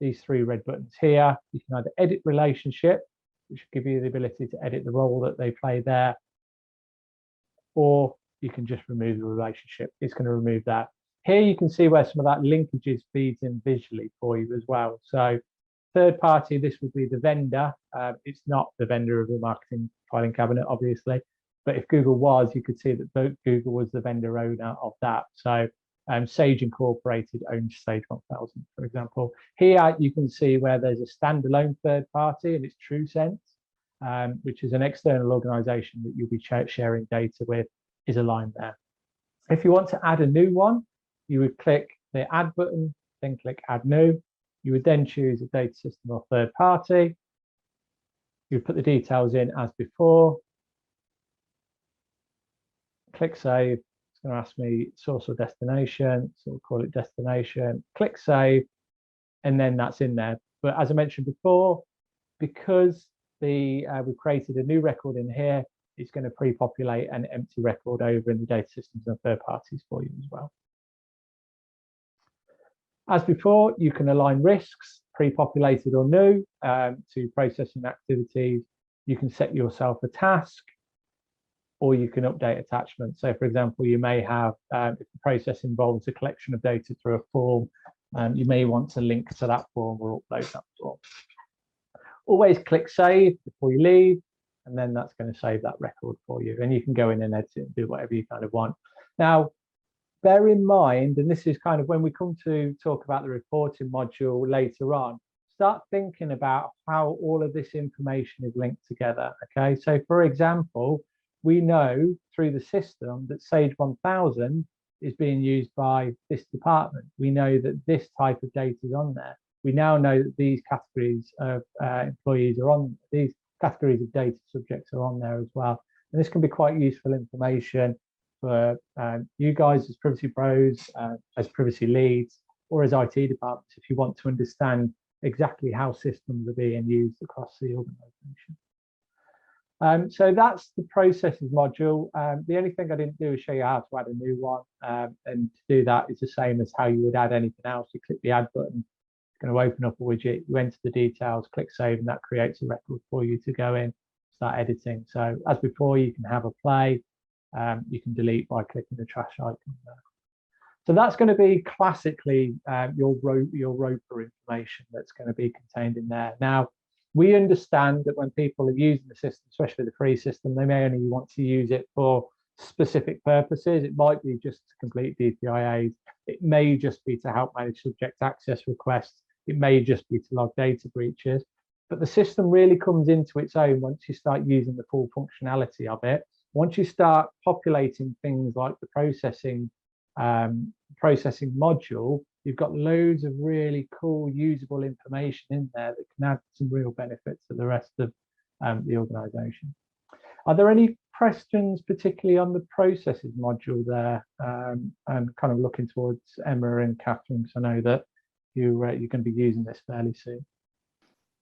these three red buttons here, you can either edit relationship, which will give you the ability to edit the role that they play there, or you can just remove the relationship. It's going to remove that. Here you can see where some of that linkages feeds in visually for you as well. So third party, this would be the vendor. It's not the vendor of the marketing filing cabinet, obviously, but if Google was, you could see that Google was the vendor owner of that. So Sage Incorporated owns Sage 1000, for example. Here you can see where there's a standalone third party, and it's TrueSense, which is an external organization that you'll be sharing data with, is aligned there. If you want to add a new one, you would click the add button, then click add new. You would then choose a data system or third party. You would put the details in as before. Click save. It's going to ask me source or destination, so we'll call it destination. Click save, and then that's in there. But as I mentioned before, because we've created a new record in here, it's going to pre-populate an empty record over in the data systems and third parties for you as well. As before, you can align risks, pre-populated or new, to processing activities. You can set yourself a task, or you can update attachments. So for example, you may have, if the process involves a collection of data through a form, you may want to link to that form or upload that form. Always click save before you leave, and then that's going to save that record for you. And you can go in and edit it and do whatever you kind of want. Now, bear in mind, and this is kind of when we come to talk about the reporting module later on, start thinking about how all of this information is linked together, okay? So for example, we know through the system that Sage 1000 is being used by this department. We know that this type of data is on there. We now know that these categories of employees are on, these categories of data subjects are on there as well. And this can be quite useful information for you guys as privacy pros, as privacy leads, or as IT departments, if you want to understand exactly how systems are being used across the organization. So that's the processes module. The only thing I didn't do is show you how to add a new one. And to do that, it's the same as how you would add anything else. You click the add button, it's going to open up a widget, you enter the details, click save, and that creates a record for you to go in, start editing. So as before, you can have a play. You can delete by clicking the trash icon there. So that's going to be classically your ROPA information that's going to be contained in there. Now, we understand that when people are using the system, especially the free system, they may only want to use it for specific purposes. It might be just to complete DPIAs. It may just be to help manage subject access requests. It may just be to log data breaches. But the system really comes into its own once you start using the full functionality of it. Once you start populating things like the processing module, you've got loads of really cool usable information in there that can add some real benefits to the rest of the organization. Are there any questions particularly on the processes module there? I'm kind of looking towards Emma and Catherine, because I know that you're going to be using this fairly soon.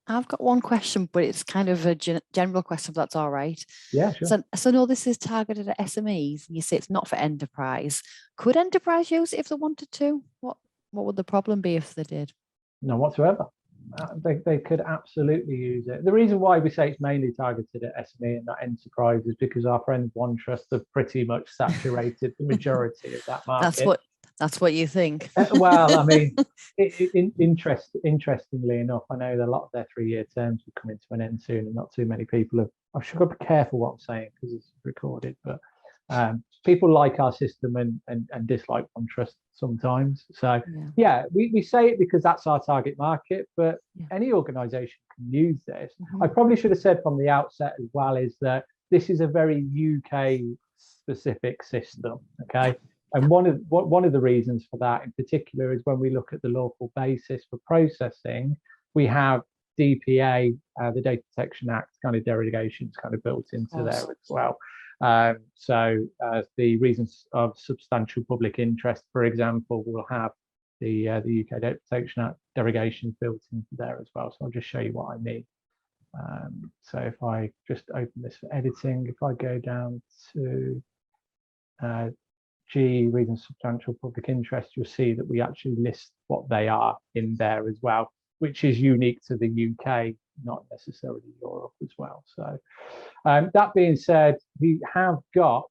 I've got one question, but it's kind of a general question, if that's all right. Yeah, sure. So no, this is targeted at SMEs. You say it's not for enterprise. Could enterprise use it if they wanted to? What would the problem be if they did? None whatsoever. They could absolutely use it. The reason why we say it's mainly targeted at SME and not enterprise is because our friends OneTrust have pretty much saturated the majority of that market. That's what you think. Well, I mean, interestingly enough, I know that a lot of their 3-year terms will come into an end soon, and not too many people have. I should be careful what I'm saying because it's recorded, but people like our system and dislike OneTrust sometimes. So yeah, we say it because that's our target market, but any organization can use this. I probably should have said from the outset as well is that this is a very UK specific system, okay? And one of the reasons for that in particular is when we look at the lawful basis for processing, we have DPA, the Data Protection Act kind of derogations kind of built into there as well. So the reasons of substantial public interest, for example, will have the UK Data Protection Act derogations built into there as well. So I'll just show you what I mean. So if I just open this for editing, if I go down to G, reasons of substantial public interest, you'll see that we actually list what they are in there as well, which is unique to the UK not necessarily Europe as well. So that being said, we have got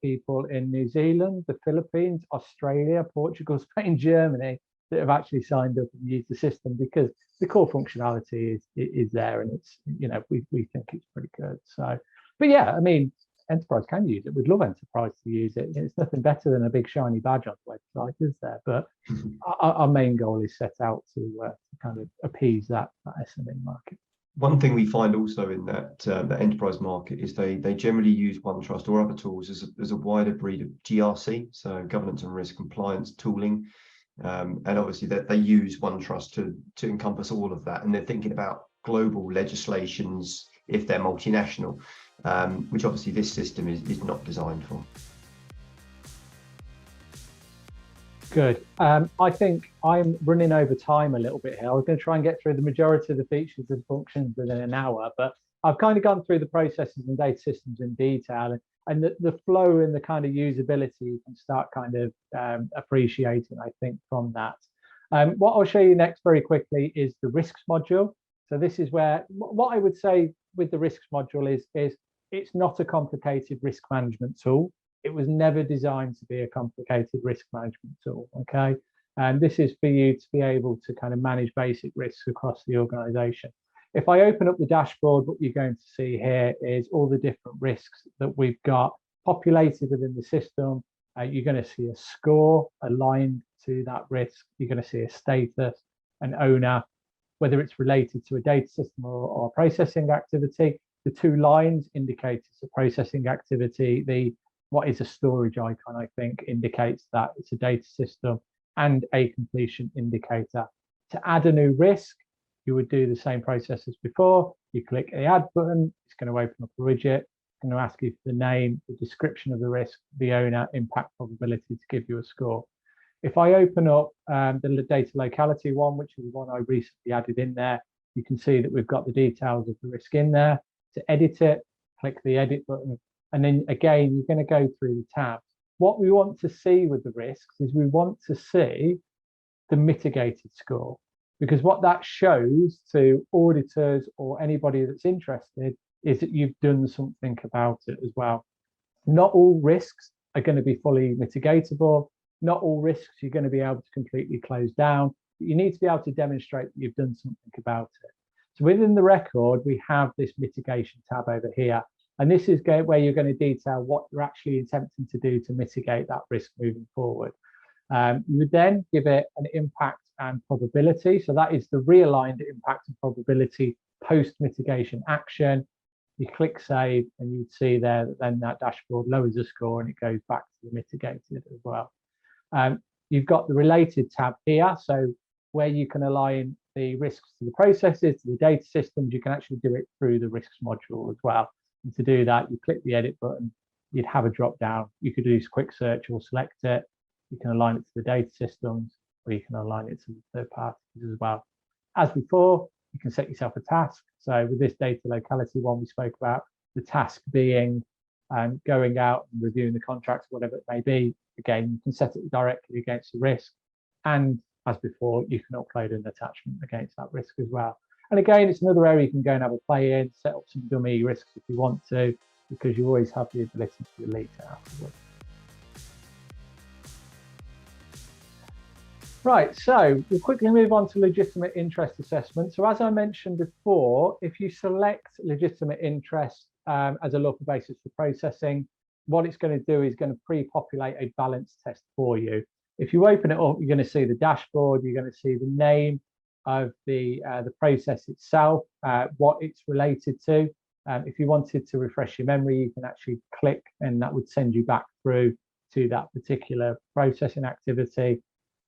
people in New Zealand, the Philippines, Australia, Portugal, Spain, Germany that have actually signed up and used the system because the core functionality is there, and it's, you know, we think it's pretty good. So, but yeah, I mean, enterprise can use it. We'd love enterprise to use it. It's nothing better than a big shiny badge on the website, is there? But our main goal is set out to kind of appease that SME market. One thing we find also in that the enterprise market is they generally use OneTrust or other tools as a wider breed of GRC, so governance and risk compliance tooling, and obviously that they use OneTrust to encompass all of that, and they're thinking about global legislations if they're multinational, which obviously this system is not designed for. Good. I think I'm running over time a little bit here. I was going to try and get through the majority of the features and functions within an hour, but I've kind of gone through the processes and data systems in detail, and the flow and the kind of usability you can start kind of appreciating, I think, from that. What I'll show you next very quickly is the risks module. So this is where, what I would say with the risks module is it's not a complicated risk management tool. It was never designed to be a complicated risk management tool, okay? And this is for you to be able to kind of manage basic risks across the organization. If I open up the dashboard, what you're going to see here is all the different risks that we've got populated within the system. You're going to see a score aligned to that risk. You're going to see a status, an owner, whether it's related to a data system or processing activity. The two lines indicate it's a processing activity. What is a storage icon, I think, indicates that it's a data system, and a completion indicator. To add a new risk, you would do the same process as before. You click the add button, it's going to open up a widget. It's going to ask you for the name, the description of the risk, the owner, impact probability to give you a score. If I open up the data locality one, which is the one I recently added in there, you can see that we've got the details of the risk in there. To edit it, click the edit button. And then again, you're going to go through the tabs. What we want to see with the risks is we want to see the mitigated score, because what that shows to auditors or anybody that's interested is that you've done something about it as well. Not all risks are going to be fully mitigatable. Not all risks you're going to be able to completely close down, but you need to be able to demonstrate that you've done something about it. So within the record, we have this mitigation tab over here. And this is where you're going to detail what you're actually attempting to do to mitigate that risk moving forward. You would then give it an impact and probability. So that is the realigned impact and probability post mitigation action. You click save, and you'd see there that then that dashboard lowers the score and it goes back to the mitigated as well. You've got the related tab here. So where you can align the risks to the processes, to the data systems, you can actually do it through the risks module as well. And to do that, you click the edit button, you'd have a drop down. You could do quick search or select it. You can align it to the data systems, or you can align it to the third parties as well. As before, you can set yourself a task. So with this data locality one we spoke about, the task being going out and reviewing the contracts, whatever it may be. Again, you can set it directly against the risk. And as before, you can upload an attachment against that risk as well. And again, it's another area you can go and have a play in, set up some dummy risks if you want to, because you always have the ability to delete it afterwards. Right, so we'll quickly move on to legitimate interest assessment. So as I mentioned before, if you select legitimate interest as a local basis for processing, what it's going to do is going to pre-populate a balance test for you. If you open it up, you're going to see the dashboard, you're going to see the name of the process itself, what it's related to. If you wanted to refresh your memory, you can actually click and that would send you back through to that particular processing activity.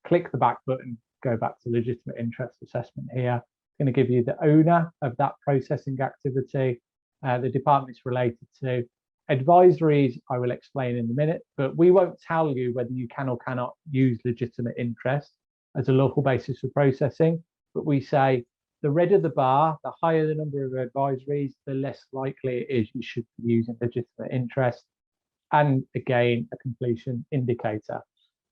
Click the back button, go back to legitimate interest assessment here. It's going to give you the owner of that processing activity, the department it's related to. Advisories, I will explain in a minute, but we won't tell you whether you can or cannot use legitimate interest as a local basis for processing. But we say the redder the bar, the higher the number of advisories, the less likely it is you should be using legitimate interest. And again, a completion indicator.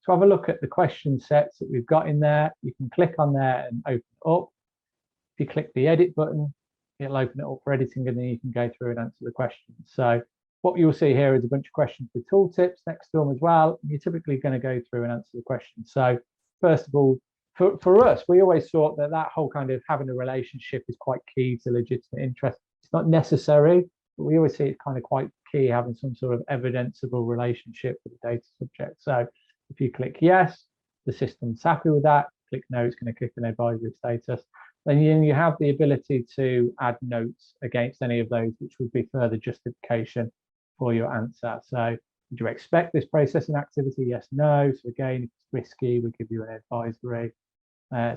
So have a look at the question sets that we've got in there. You can click on there and open it up. If you click the edit button, it'll open it up for editing, and then you can go through and answer the questions. So what you'll see here is a bunch of questions with tooltips next to them as well. You're typically going to go through and answer the questions. So first of all, for us, we always thought that that whole kind of having a relationship is quite key to legitimate interest. It's not necessary, but we always see it's kind of quite key having some sort of evidenceable relationship with the data subject. So if you click yes, the system's happy with that. Click no, it's going to click an advisory status. Then you have the ability to add notes against any of those, which would be further justification for your answer. So would you expect this processing activity? Yes, no. So again, if it's risky, we give you an advisory.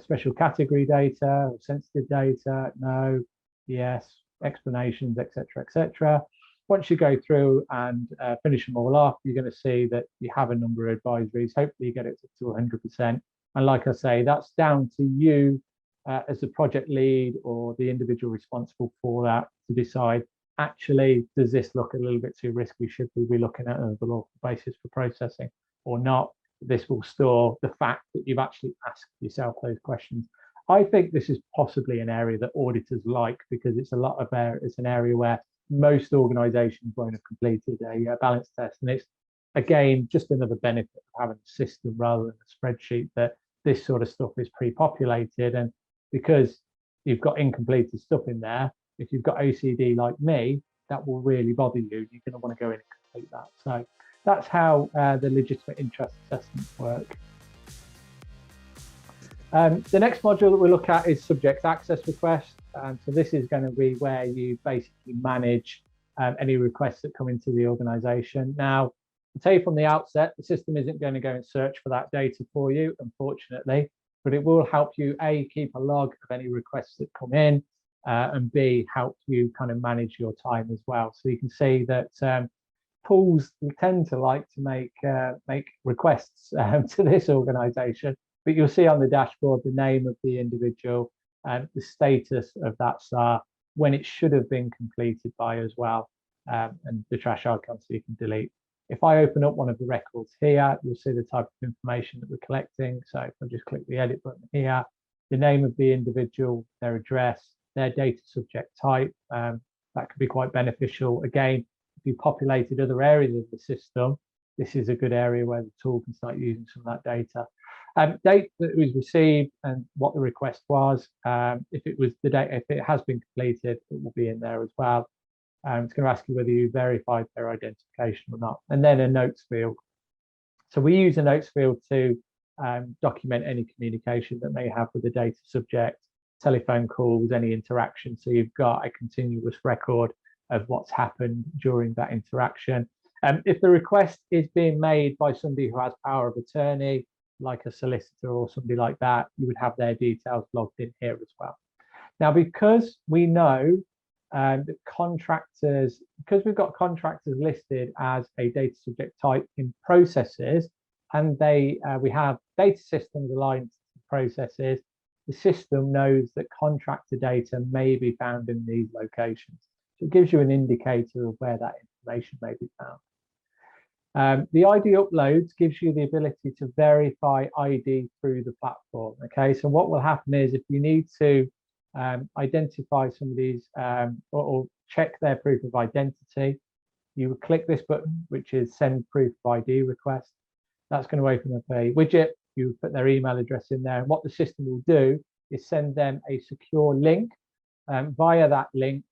Special category data or sensitive data, no, yes, explanations, etc., etc. Once you go through and finish them all off, you're going to see that you have a number of advisories. Hopefully you get it to 100%. And like I say, that's down to you as the project lead or the individual responsible for that to decide, actually, does this look a little bit too risky? Should we be looking at the lawful basis for processing or not? This will store the fact that you've actually asked yourself those questions. I think this is possibly an area that auditors like, because it's it's an area where most organizations won't have completed a balance test. And it's, again, just another benefit of having a system rather than a spreadsheet, that this sort of stuff is pre-populated. And because you've got incompleted stuff in there, if you've got OCD like me, that will really bother you. You're going to want to go in and complete that. So that's how the legitimate interest assessments work. The next module that we look at is subject access requests. So this is going to be where you basically manage any requests that come into the organization. Now, I'll tell you from the outset, the system isn't going to go and search for that data for you, unfortunately, but it will help you, A, keep a log of any requests that come in, and B, help you kind of manage your time as well. So you can see that pools tend to like to make requests to this organization, but you'll see on the dashboard the name of the individual and the status of that SAR, when it should have been completed by as well, and the trash icon so you can delete. If I open up one of the records here, you'll see the type of information that we're collecting. So if I just click the edit button here, the name of the individual, their address, their data subject type, that could be quite beneficial. Again, if you populated other areas of the system, this is a good area where the tool can start using some of that data. Date that was received and what the request was. If it was the date, if it has been completed, it will be in there as well. It's going to ask you whether you verified their identification or not, and then a notes field. So we use a notes field to document any communication that may have with the data subject, telephone calls, any interaction. So you've got a continuous record of what's happened during that interaction. If the request is being made by somebody who has power of attorney, like a solicitor or somebody like that, you would have their details logged in here as well. Now, because we know that contractors, because we've got contractors listed as a data subject type in processes, and we have data systems aligned to processes, the system knows that contractor data may be found in these locations. So it gives you an indicator of where that information may be found. The ID uploads gives you the ability to verify ID through the platform. Okay, so what will happen is if you need to identify somebody's or check their proof of identity, you would click this button, which is send proof of ID request. That's going to open up a widget. You put their email address in there, and what the system will do is send them a secure link. Via that link,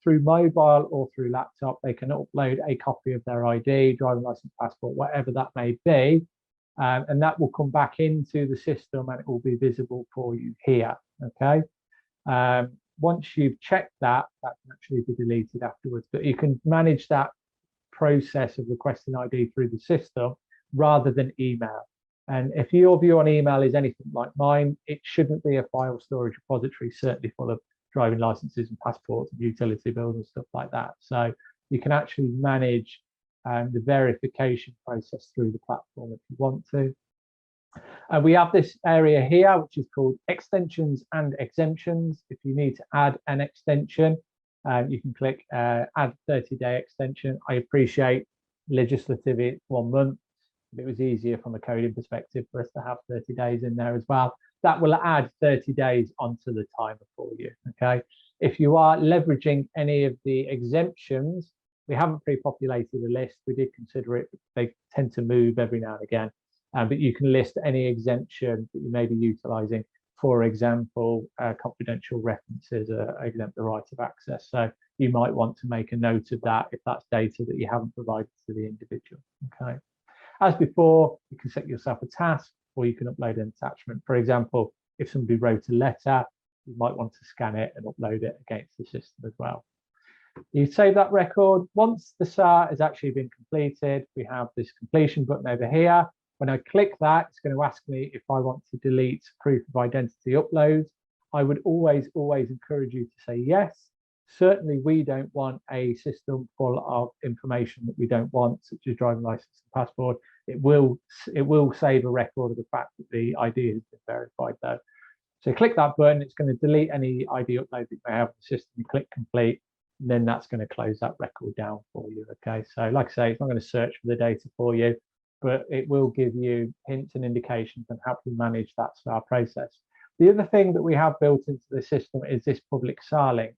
through mobile or through laptop, they can upload a copy of their ID, driving license, passport, whatever that may be, and that will come back into the system and it will be visible for you here. Okay. Once you've checked that, that can actually be deleted afterwards, but you can manage that process of requesting ID through the system rather than email. And if your view on email is anything like mine, it shouldn't be a file storage repository, certainly full of driving licenses and passports and utility bills and stuff like that. So you can actually manage the verification process through the platform if you want to. We have this area here, which is called extensions and exemptions. If you need to add an extension, you can click add 30-day extension. I appreciate legislative, it's 1 month. It was easier from a coding perspective for us to have 30 days in there as well. that will add 30 days onto the timer for you. Okay. If you are leveraging any of the exemptions, we haven't pre-populated a list. We did consider it. They tend to move every now and again, but you can list any exemption that you may be utilizing. For example, confidential references exempt the right of access. So you might want to make a note of that if that's data that you haven't provided to the individual. Okay. As before, you can set yourself a task, or you can upload an attachment. For example, if somebody wrote a letter, you might want to scan it and upload it against the system as well. You save that record. Once the SAR has actually been completed, we have this completion button over here. When I click that, it's going to ask me if I want to delete proof of identity uploads. I would always encourage you to say yes. Certainly, we don't want a system full of information that we don't want, such as driving license and passport. It will save a record of the fact that the ID has been verified, though. So click that button. It's going to delete any ID upload that you may have on the system. You click complete, and then that's going to close that record down for you. Okay, so like I say, it's not going to search for the data for you, but it will give you hints and indications and help you manage that SAR process. The other thing that we have built into the system is this public SAR link.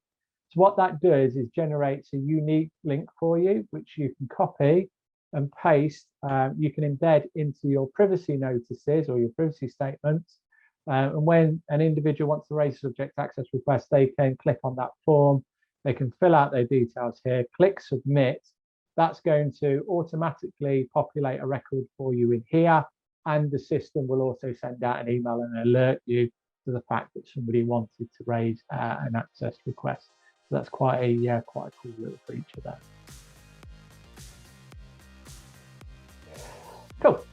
So what that does is generates a unique link for you, which you can copy and paste. You can embed into your privacy notices or your privacy statements. And when an individual wants to raise a subject access request, they can click on that form. They can fill out their details here, click submit. That's going to automatically populate a record for you in here. And the system will also send out an email and alert you to the fact that somebody wanted to raise an access request. So that's quite a cool little feature there. Cool.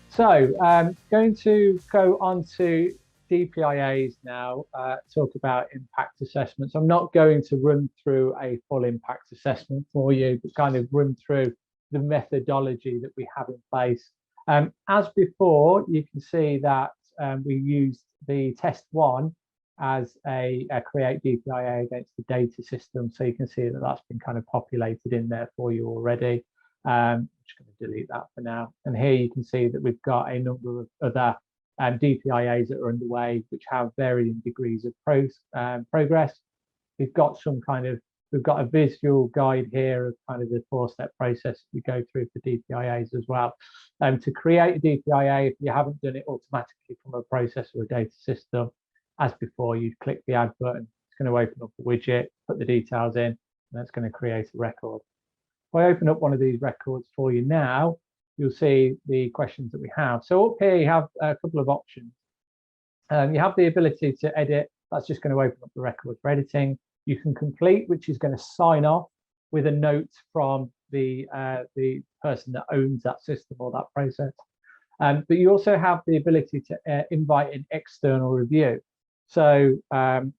So going to go on to DPIAs now, talk about impact assessments. I'm not going to run through a full impact assessment for you, but kind of run through the methodology that we have in place. As before, you can see that we used the test one as a create DPIA against the data system. So you can see that that's been kind of populated in there for you already. I'm just going to delete that for now. And here you can see that we've got a number of other DPIAs that are underway, which have varying degrees of progress. We've got a visual guide here of kind of the 4-step process we go through for DPIAs as well. To create a DPIA, if you haven't done it automatically from a process or a data system, as before, you click the add button. It's going to open up the widget, put the details in, and that's going to create a record. If I open up one of these records for you now, you'll see the questions that we have. So up here, you have a couple of options. You have the ability to edit. That's just going to open up the record for editing. You can complete, which is going to sign off with a note from the person that owns that system or that process. But you also have the ability to invite an external review. So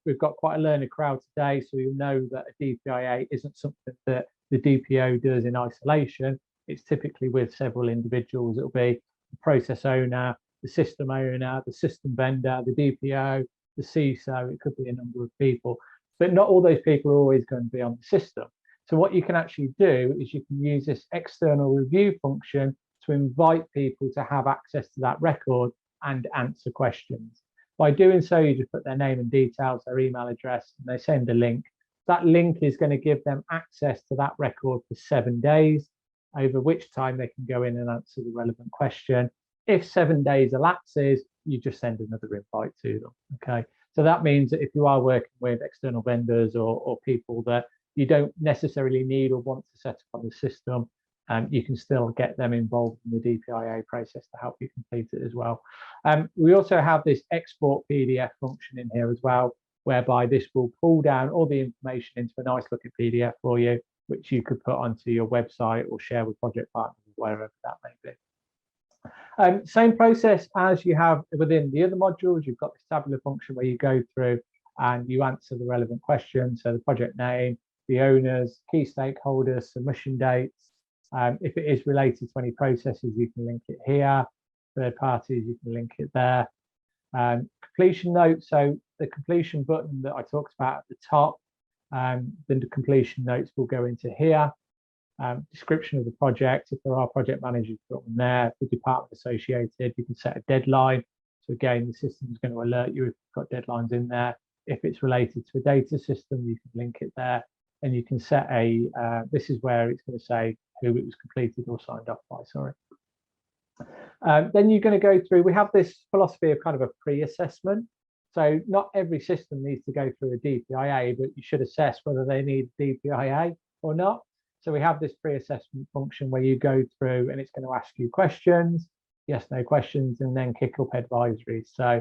we've got quite a learner crowd today, so you'll know that a DPIA isn't something that the DPO does in isolation. It's typically with several individuals. It'll be the process owner, the system owner, the system vendor, the DPO, the CISO. It could be a number of people, but not all those people are always going to be on the system. So what you can actually do is you can use this external review function to invite people to have access to that record and answer questions. By doing so, you just put their name and details, their email address, and they send a link. That link is going to give them access to that record for 7 days, over which time they can go in and answer the relevant question. If 7 days elapses, you just send another invite to them. Okay, so that means that if you are working with external vendors or people that you don't necessarily need or want to set up on the system, you can still get them involved in the DPIA process to help you complete it as well. We also have this export PDF function in here as well, whereby this will pull down all the information into a nice looking PDF for you, which you could put onto your website or share with project partners, wherever that may be. Same process as you have within the other modules. You've got this tabular function where you go through and you answer the relevant questions. So the project name, the owners, key stakeholders, submission dates. If it is related to any processes, you can link it here. Third parties, you can link it there. Completion notes, so the completion button that I talked about at the top, then the completion notes will go into here. Description of the project, if there are project managers put on there, the department associated, you can set a deadline. So again, the system is going to alert you if you've got deadlines in there. If it's related to a data system, you can link it there, and you can set a, this is where it's going to say who it was completed or signed off by, sorry. Then you're going to go through, we have this philosophy of kind of a pre-assessment. So not every system needs to go through a DPIA, but you should assess whether they need DPIA or not. So we have this pre-assessment function where you go through and it's going to ask you questions, yes, no questions, and then kick up advisories. So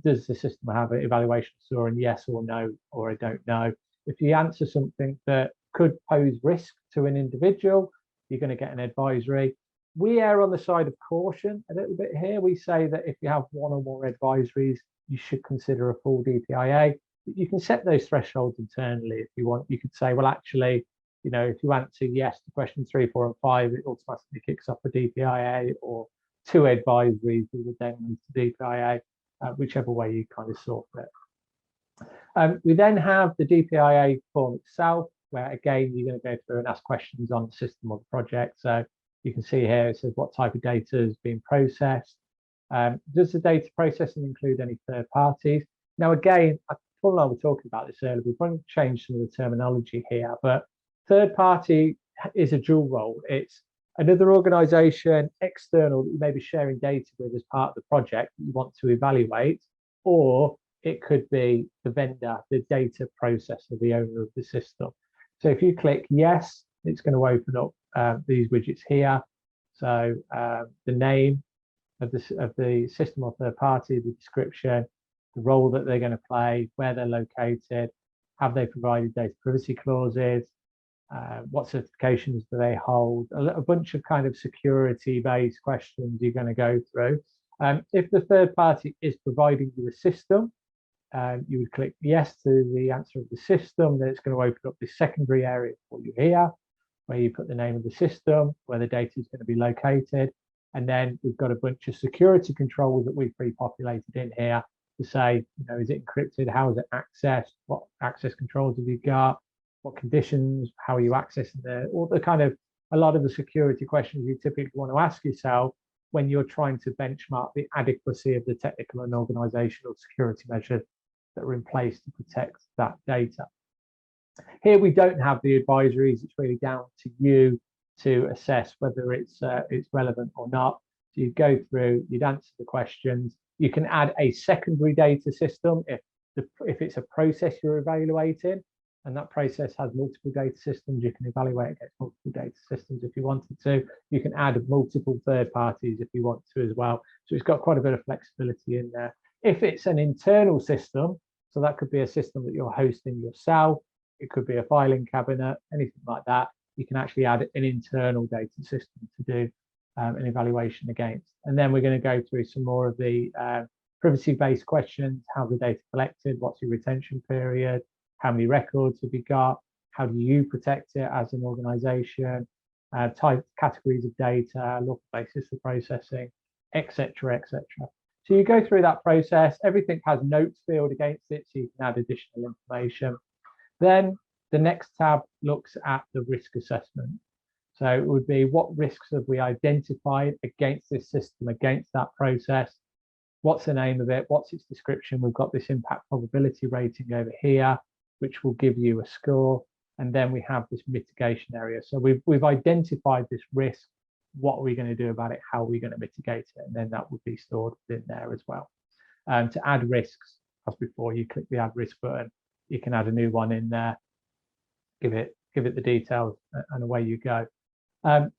does the system have an evaluation score and yes or no, or I don't know? If you answer something that could pose risk to an individual, you're going to get an advisory. We err on the side of caution a little bit here. We say that if you have one or more advisories, you should consider a full DPIA. But you can set those thresholds internally if you want. You could say, well, actually, you know, if you answer yes to questions 3, 4, and 5, it automatically kicks off a DPIA, or 2 advisories, we would then move to DPIA, whichever way you kind of sort it. We then have the DPIA form itself, where again, you're going to go through and ask questions on the system or the project. So you can see here, it says what type of data is being processed. Does the data processing include any third parties? Now, again, Paul and I were talking about this earlier. We're going to change some of the terminology here, but third party is a dual role. It's another organization, external, that you may be sharing data with as part of the project that you want to evaluate, or it could be the vendor, the data processor, the owner of the system. So if you click yes, it's going to open up these widgets here. So the name of the system or third party, the description, the role that they're going to play, where they're located, have they provided data privacy clauses, what certifications do they hold, a bunch of kind of security-based questions you're going to go through. If the third party is providing you a system, you would click yes to the answer of the system. Then it's going to open up this secondary area for you here, where you put the name of the system, where the data is going to be located. And then we've got a bunch of security controls that we've pre-populated in here to say, you know, is it encrypted? How is it accessed? What access controls have you got? What conditions? How are you accessing it? All the kind of, a lot of the security questions you typically want to ask yourself when you're trying to benchmark the adequacy of the technical and organizational security measures that are in place to protect that data. Here we don't have the advisories. It's really down to you to assess whether it's relevant or not. So you go through, you'd answer the questions. You can add a secondary data system if it's a process you're evaluating, and that process has multiple data systems. You can evaluate against multiple data systems if you wanted to. You can add multiple third parties if you want to as well. So it's got quite a bit of flexibility in there. If it's an internal system, so that could be a system that you're hosting yourself, it could be a filing cabinet, anything like that, you can actually add an internal data system to do an evaluation against. And then we're going to go through some more of the privacy-based questions. How's the data collected? What's your retention period? How many records have you got? How do you protect it as an organization? Type categories of data, lawful basis for processing, etc., etc. So you go through that process. Everything has notes field against it, so you can add additional information. Then the next tab looks at the risk assessment. So it would be, what risks have we identified against this system, against that process? What's the name of it? What's its description? We've got this impact probability rating over here, which will give you a score. And then we have this mitigation area. So we've identified this risk. What are we going to do about it? How are we going to mitigate it? And then that would be stored in there as well. To add risks, as before, you click the add risk button. You can add a new one in there, give it the details, and away you go.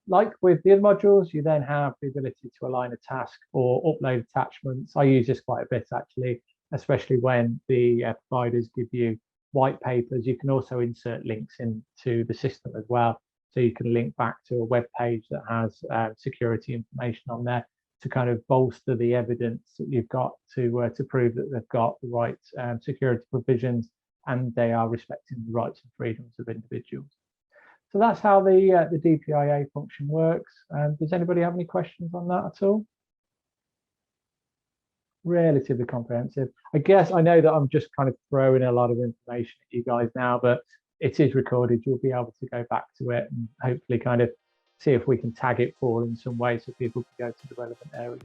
Like with the other modules, you then have the ability to align a task or upload attachments. I use this quite a bit, actually, especially when the providers give you white papers. You can also insert links into the system as well. So you can link back to a web page that has security information on there to kind of bolster the evidence that you've got to prove that they've got the right security provisions and they are respecting the rights and freedoms of individuals. So that's how the DPIA function works. Does anybody have any questions on that at all? Relatively comprehensive. I guess I know that I'm just kind of throwing a lot of information at you guys now, but it is recorded. You'll be able to go back to it and hopefully kind of see if we can tag it for in some way so people can go to the relevant areas.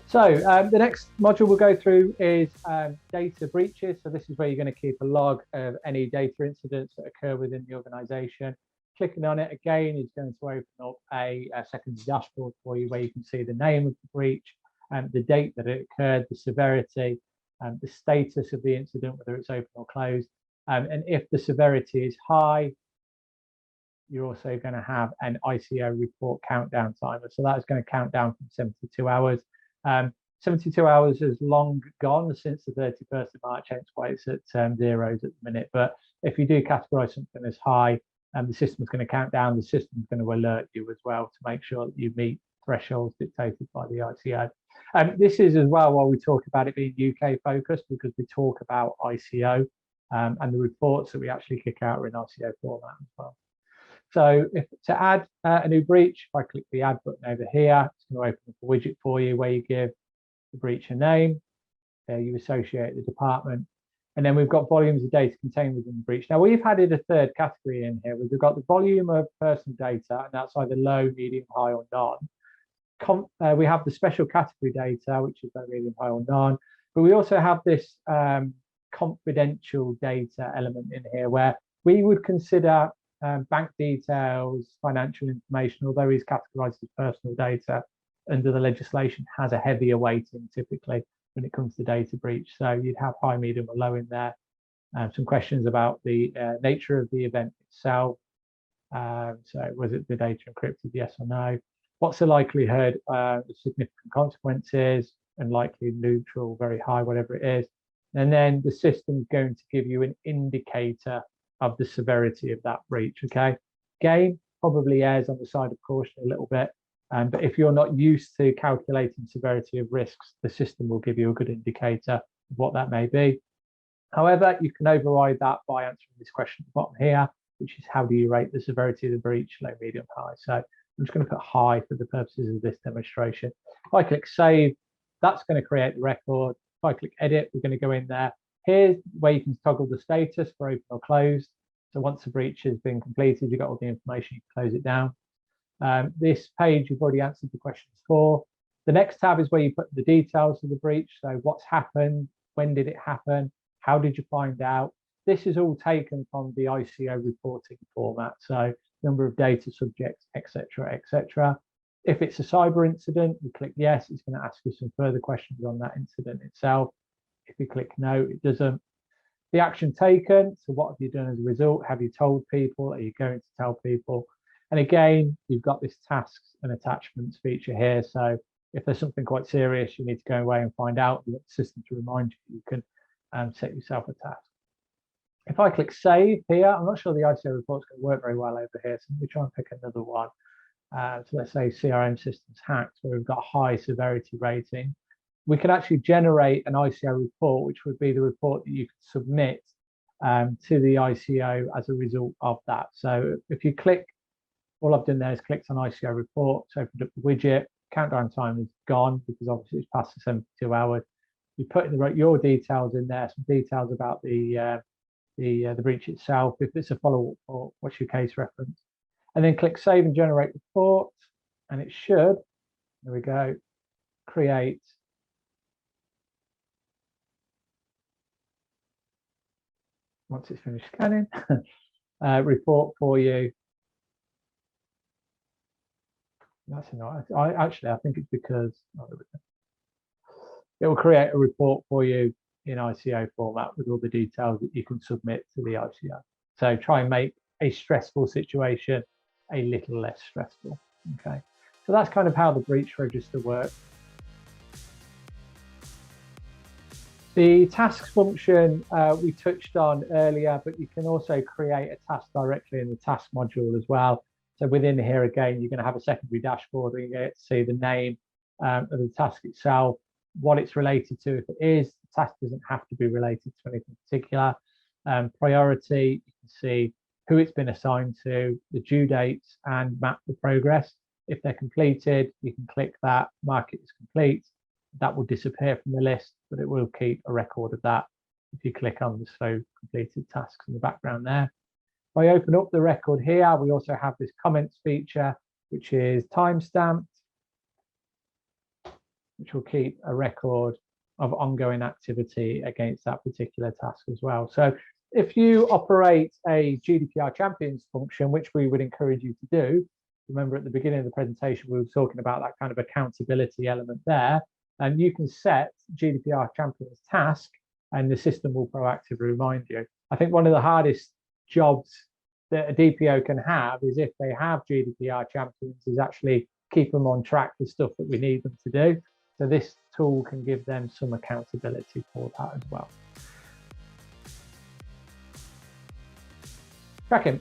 So the next module we'll go through is data breaches. So this is where you're going to keep a log of any data incidents that occur within the organization. Clicking on it again is going to open up a secondary dashboard for you where you can see the name of the breach, the date that it occurred, the severity, the status of the incident, whether it's open or closed. And if the severity is high, you're also going to have an ICO report countdown timer. So that is going to count down from 72 hours. 72 hours is long gone since the 31st of March, hence why it's at zeros at the minute. But if you do categorize something as high, the system's going to count down, the system's going to alert you as well to make sure that you meet thresholds dictated by the ICO. This is as well why we talk about it being UK focused, because we talk about ICO and the reports that we actually kick out are in ICO format as well. So if to add a new breach, if I click the add button over here, it's going to open up a widget for you where you give the breach a name, you associate the department, and then we've got volumes of data contained within the breach. Now we've added a third category in here. We've got the volume of personal data, and that's either low, medium, high, or none. We have the special category data, which is low, medium, high, or none. But we also have this confidential data element in here where we would consider bank details, financial information, although is categorized as personal data under the legislation, has a heavier weighting typically when it comes to data breach. So you'd have high, medium, or low in there. Some questions about the nature of the event itself. So was it the data encrypted, yes or no? What's the likelihood of significant consequences? Unlikely, neutral, very high, whatever it is. And then the system's going to give you an indicator of the severity of that breach, okay? Again, probably errs on the side of caution a little bit, but if you're not used to calculating severity of risks, the system will give you a good indicator of what that may be. However, you can override that by answering this question at the bottom here, which is how do you rate the severity of the breach, low, medium, high? So I'm just going to put high for the purposes of this demonstration. If I click save, that's going to create the record. If I click edit, we're going to go in there. Here's where you can toggle the status for open or closed. So once the breach has been completed, you've got all the information, you can close it down. This page, you've already answered the questions for. The next tab is where you put the details of the breach. So what's happened, when did it happen, how did you find out? This is all taken from the ICO reporting format. So number of data subjects, etc., etc. If it's a cyber incident, you click yes, it's going to ask you some further questions on that incident itself. If you click no, it doesn't. The action taken, so what have you done as a result? Have you told people? Are you going to tell people? And again, you've got this tasks and attachments feature here. So if there's something quite serious, you need to go away and find out, you want the system to remind you, you can set yourself a task. If I click save here, I'm not sure the ICO report's going to work very well over here, so let me try and pick another one. So let's say CRM systems hacked, where we've got a high severity rating. We can actually generate an ICO report, which would be the report that you could submit to the ICO as a result of that. So if you click, all I've done there is clicked on ICO report, so opened up the widget, countdown time is gone because obviously it's past the 72 hours. You put in your details in there, some details about the breach itself. If it's a follow-up report, what's your case reference? And then click save and generate report, and it should, there we go, create once it's finished scanning, report for you. That's enough. Actually, I think it's because it will create a report for you in ICO format with all the details that you can submit to the ICO. So try and make a stressful situation a little less stressful. Okay, so that's kind of how the breach register works. The tasks function we touched on earlier, but you can also create a task directly in the task module as well. So within here, again, you're going to have a secondary dashboard where you get to see the name of the task itself, what it's related to. If it is, the task doesn't have to be related to anything particular. Priority, you can see who it's been assigned to, the due dates, and map the progress. If they're completed, you can click that, mark it as complete. That will disappear from the list, but it will keep a record of that if you click on the show completed tasks in the background there. If I open up the record here, we also have this comments feature, which is timestamped. which will keep a record of ongoing activity against that particular task as well. So if you operate a GDPR champions function, which we would encourage you to do, remember at the beginning of the presentation, we were talking about that kind of accountability element there, and you can set GDPR champions task and the system will proactively remind you. I think one of the hardest jobs that a DPO can have is if they have GDPR champions is actually keep them on track with stuff that we need them to do. So this tool can give them some accountability for that as well. Cracking.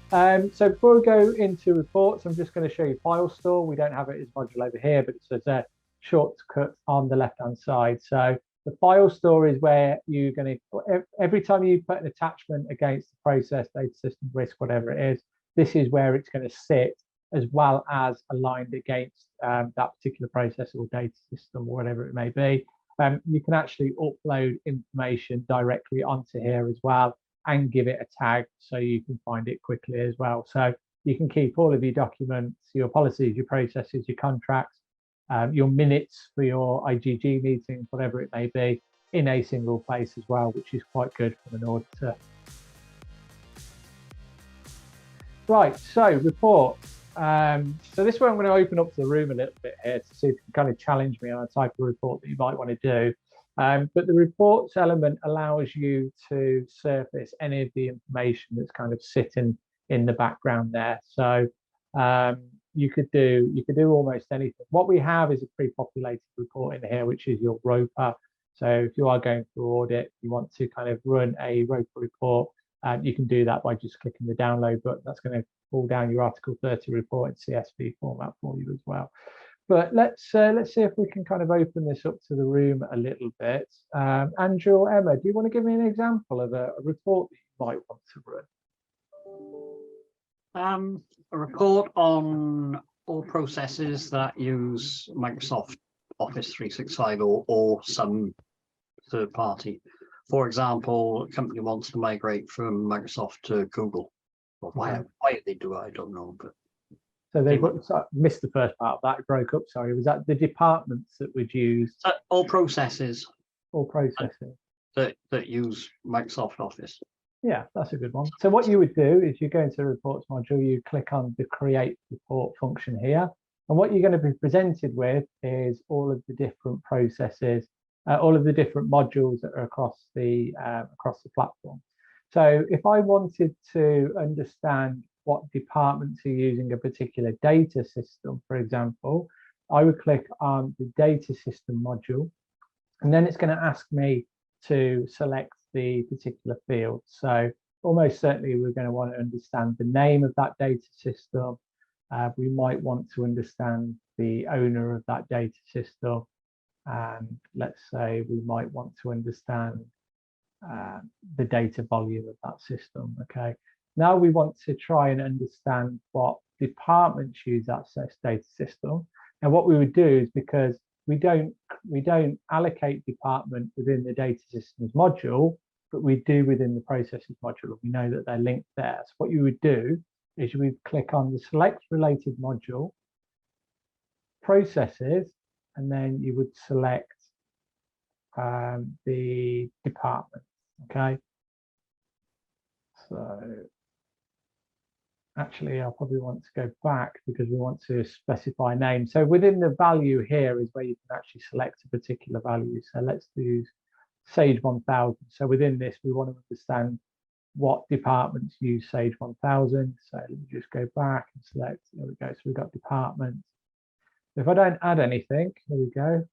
So before we go into reports, I'm just going to show you file store. We don't have it as module over here, but it's a shortcut on the left-hand side. So the file store is where you're going to, every time you put an attachment against the process, data system, risk, whatever it is, this is where it's going to sit, as well as aligned against that particular process or data system or whatever it may be. You can actually upload information directly onto here as well and give it a tag so you can find it quickly as well. So you can keep all of your documents, your policies, your processes, your contracts, your minutes for your IGG meetings, whatever it may be, in a single place as well, which is quite good from an auditor. Right, so reports. So this one I'm going to open up to the room a little bit here to see if you can kind of challenge me on a type of report that you might want to do. But the reports element allows you to surface any of the information that's kind of sitting in the background there. So you could do almost anything. What we have is a pre-populated report in here, which is your ROPA. So if you are going through audit, you want to kind of run a ROPA report, you can do that by just clicking the download button. That's going to pull down your Article 30 report in CSV format for you as well. But let's see if we can kind of open this up to the room a little bit. Andrew or Emma, do you want to give me an example of a report that you might want to run? A report on all processes that use Microsoft Office 365 or some third party. For example, a company wants to migrate from Microsoft to Google. Well, why they do it, I don't know. But so they missed the first part of that. It broke up. Sorry, was that the departments that would use? All processes. All processes that use Microsoft Office. Yeah, that's a good one. So what you would do is you go into the reports module, you click on the create report function here. And what you're going to be presented with is all of the different processes, all of the different modules that are across the platform. So if I wanted to understand what departments are using a particular data system, for example, I would click on the data system module, and then it's going to ask me to select the particular field. So almost certainly we're going to want to understand the name of that data system. We might want to understand the owner of that data system. And let's say we might want to understand the data volume of that system. Okay. Now we want to try and understand what departments use that data system. And what we would do is, because we don't allocate department within the data systems module, but we do within the processes module. We know that they're linked there. So what you would do is you would click on the select related module, processes, and then you would select the department. Okay. So actually, I'll probably want to go back because we want to specify name. So within the value here is where you can actually select a particular value. So let's use Sage 1000. So within this, we want to understand what departments use Sage 1000. So let me just go back and select. There we go. So we've got departments. If I don't add anything, there we go.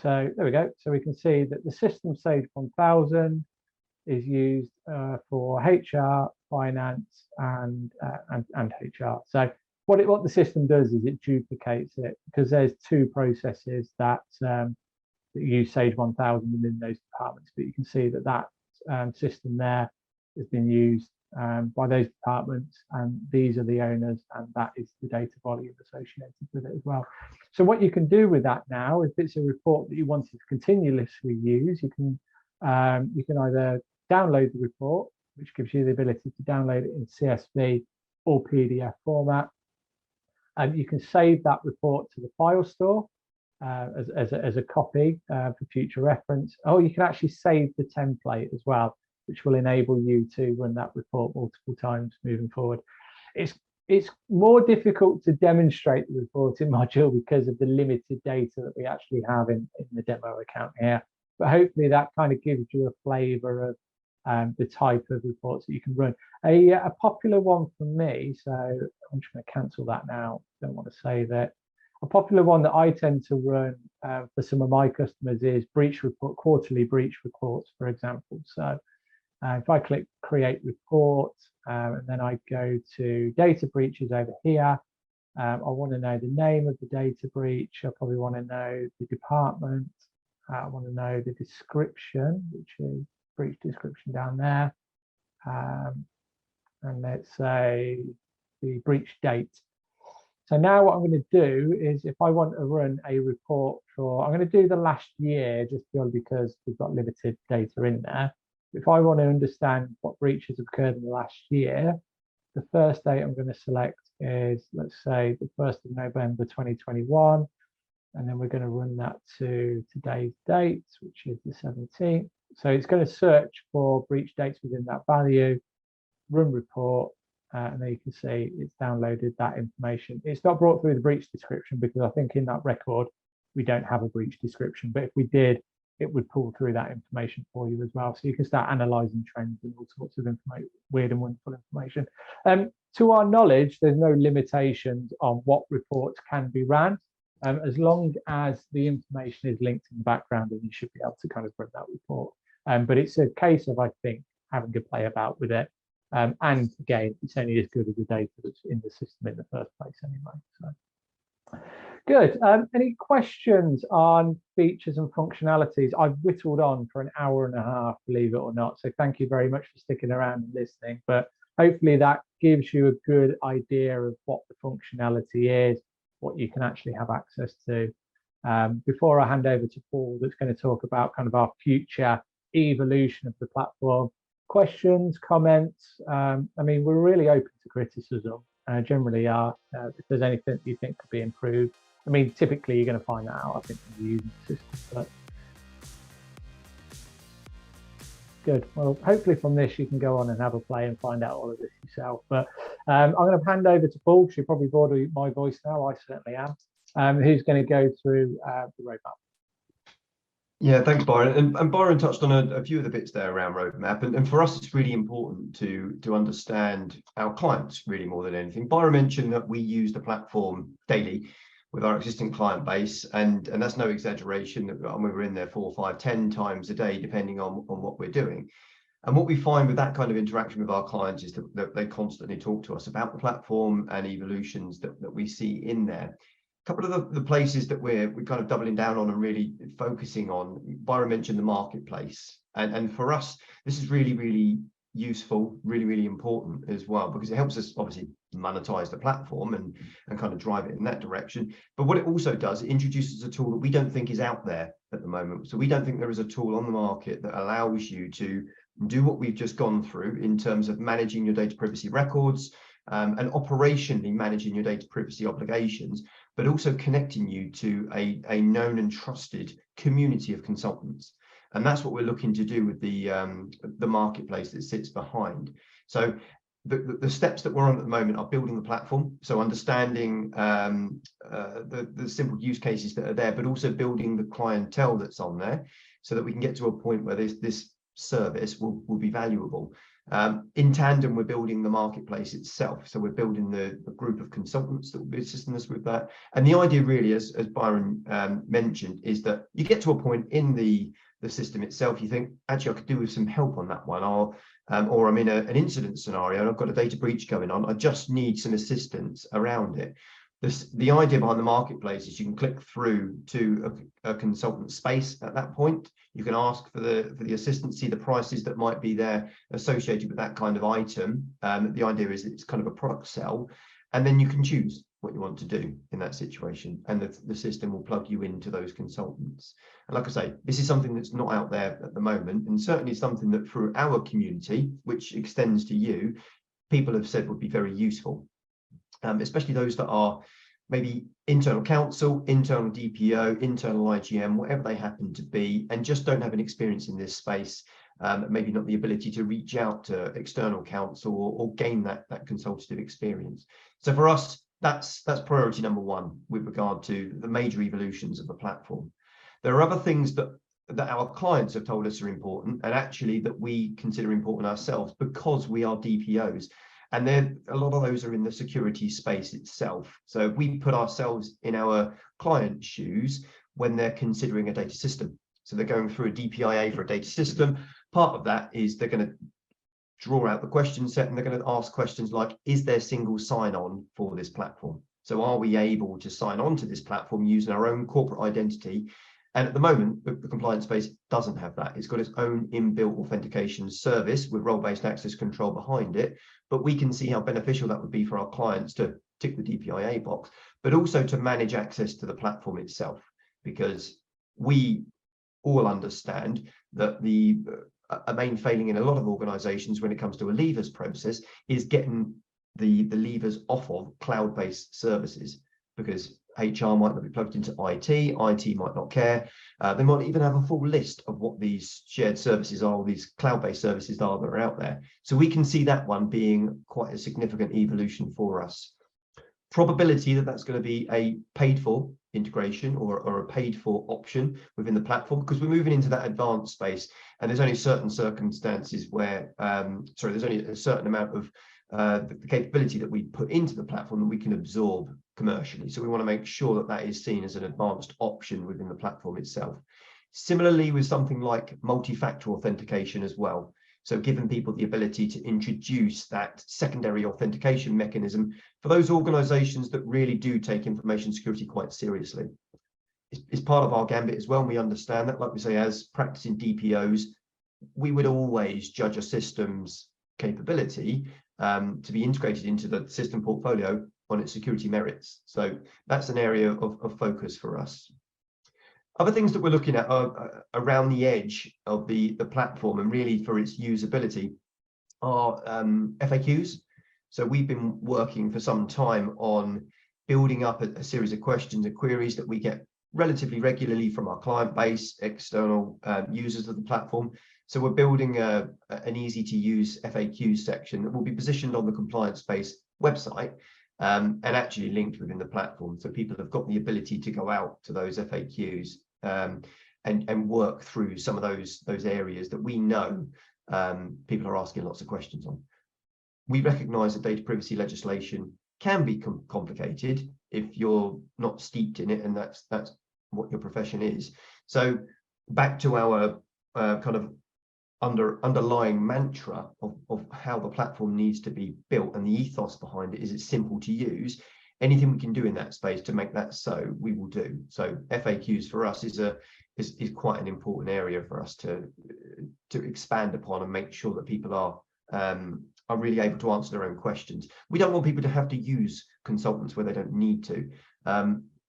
So there we go. So we can see that the system Sage 1000 is used for HR, finance, and HR. So what the system does is it duplicates it, because there's two processes that use Sage 1000 within those departments. But you can see that that system there has been used by those departments, and these are the owners, and that is the data volume associated with it as well. So what you can do with that now, if it's a report that you wanted to continuously use, you can either download the report, which gives you the ability to download it in CSV or PDF format. You can save that report to the file store, as a copy for future reference. Oh, you can actually save the template as well, which will enable you to run that report multiple times moving forward. It's more difficult to demonstrate the reporting module because of the limited data that we actually have in the demo account here. But hopefully that kind of gives you a flavour of the type of reports that you can run. A popular one for me, so I'm just going to cancel that now. Don't want to save it. A popular one that I tend to run for some of my customers is quarterly breach reports, for example. So if I click create report and then I go to data breaches over here, I want to know the name of the data breach. I probably want to know the department. I want to know the description, which is breach description down there. And let's say the breach date. So now what I'm going to do is if I want to run a report I'm going to do the last year just purely because we've got limited data in there. If I want to understand what breaches have occurred in the last year, the first date I'm going to select is, let's say, the 1st of November 2021. And then we're going to run that to today's date, which is the 17th. So it's going to search for breach dates within that value, run report, and there you can see it's downloaded that information. It's not brought through the breach description because I think in that record, we don't have a breach description. But if we did, it would pull through that information for you as well. So you can start analysing trends and all sorts of weird and wonderful information. To our knowledge, there's no limitations on what reports can be ran. As long as the information is linked in the background, then you should be able to kind of run that report. But it's a case of, I think, having to play about with it. And again, it's only as good as the data that's in the system in the first place anyway. So good. Any questions on features and functionalities? I've whittled on for an hour and a half, believe it or not. So thank you very much for sticking around and listening. But hopefully that gives you a good idea of what the functionality is, what you can actually have access to. Before I hand over to Paul, that's going to talk about kind of our future evolution of the platform. Questions, comments? I mean, we're really open to criticism, generally are. If there's anything you think could be improved, I mean, typically you're going to find that out, I think, when you're using the system. But good. Well, hopefully from this you can go on and have a play and find out all of this yourself. But I'm going to hand over to Paul, because you're probably bored of my voice now. I certainly am. Who's going to go through the roadmap. Yeah, thanks, Byron. And Byron touched on a few of the bits there around roadmap. And for us, it's really important to understand our clients really more than anything. Byron mentioned that we use the platform daily with our existing client base, and that's no exaggeration. That we're in there 4, 5, 10 times a day, depending on what we're doing. And what we find with that kind of interaction with our clients is that they constantly talk to us about the platform and evolutions that we see in there. A couple of the places that we're kind of doubling down on and really focusing on, Byron mentioned the marketplace. And for us, this is really, really useful, really, really important as well, because it helps us obviously monetize the platform and kind of drive it in that direction. But what it also does, it introduces a tool that we don't think is out there at the moment. So we don't think there is a tool on the market that allows you to do what we've just gone through in terms of managing your data privacy records and operationally managing your data privacy obligations, but also connecting you to a known and trusted community of consultants. And that's what we're looking to do with the marketplace that sits behind. So the steps that we're on at the moment are building the platform, so understanding the simple use cases that are there, but also building the clientele that's on there, so that we can get to a point where this service will be valuable. In tandem, we're building the marketplace itself. So we're building the group of consultants that will be assisting us with that. And the idea really, as Byron mentioned, is that you get to a point in the system itself, you think, actually, I could do with some help on that one, or I'm in an incident scenario and I've got a data breach going on. I just need some assistance around it. The idea behind the marketplace is you can click through to a consultant space at that point. You can ask for the assistance, see the prices that might be there associated with that kind of item. The idea is it's kind of a product sell, and then you can choose what you want to do in that situation, and the system will plug you into those consultants. And like I say, this is something that's not out there at the moment, and certainly something that through our community, which extends to you, people have said would be very useful. Especially those that are maybe internal counsel, internal DPO, internal IGM, whatever they happen to be, and just don't have an experience in this space, maybe not the ability to reach out to external counsel or gain that consultative experience. So for us, that's priority number one with regard to the major evolutions of the platform. There are other things that our clients have told us are important, and actually that we consider important ourselves because we are DPOs. And then a lot of those are in the security space itself. So if we put ourselves in our client's shoes when they're considering a data system, so they're going through a DPIA for a data system, part of that is they're going to draw out the question set and they're going to ask questions like, is there single sign-on for this platform? So are we able to sign on to this platform using our own corporate identity? And at the moment, the compliance space doesn't have that. It's got its own inbuilt authentication service with role-based access control behind it. But we can see how beneficial that would be for our clients to tick the DPIA box, but also to manage access to the platform itself, because we all understand that a main failing in a lot of organizations when it comes to a leavers process is getting the leavers off of cloud-based services, because HR might not be plugged into IT might not care. They might even have a full list of what these shared services are, or these cloud-based services are that are out there. So we can see that one being quite a significant evolution for us. Probability that that's going to be a paid for integration or a paid for option within the platform, because we're moving into that advanced space, and there's only certain circumstances where, there's only a certain amount of the capability that we put into the platform that we can absorb commercially. So we want to make sure that that is seen as an advanced option within the platform itself. Similarly with something like multi-factor authentication as well. So giving people the ability to introduce that secondary authentication mechanism for those organizations that really do take information security quite seriously. It's part of our gambit as well, and we understand that. Like we say, as practicing DPOs, we would always judge a system's capability to be integrated into the system portfolio on its security merits. So that's an area of focus for us. Other things that we're looking at are around the edge of the platform and really for its usability are FAQs. So we've been working for some time on building up a series of questions and queries that we get relatively regularly from our client base, external users of the platform. So we're building an easy to use FAQ section that will be positioned on the compliance space website and actually linked within the platform. So people have got the ability to go out to those FAQs and work through some of those areas that we know people are asking lots of questions on. We recognize that data privacy legislation can be complicated if you're not steeped in it, and that's what your profession is. So back to our kind of underlying mantra of how the platform needs to be built, and the ethos behind it is it's simple to use. Anything we can do in that space to make that so, we will do. So FAQs for us is quite an important area for us to expand upon and make sure that people are really able to answer their own questions. We don't want people to have to use consultants where they don't need to.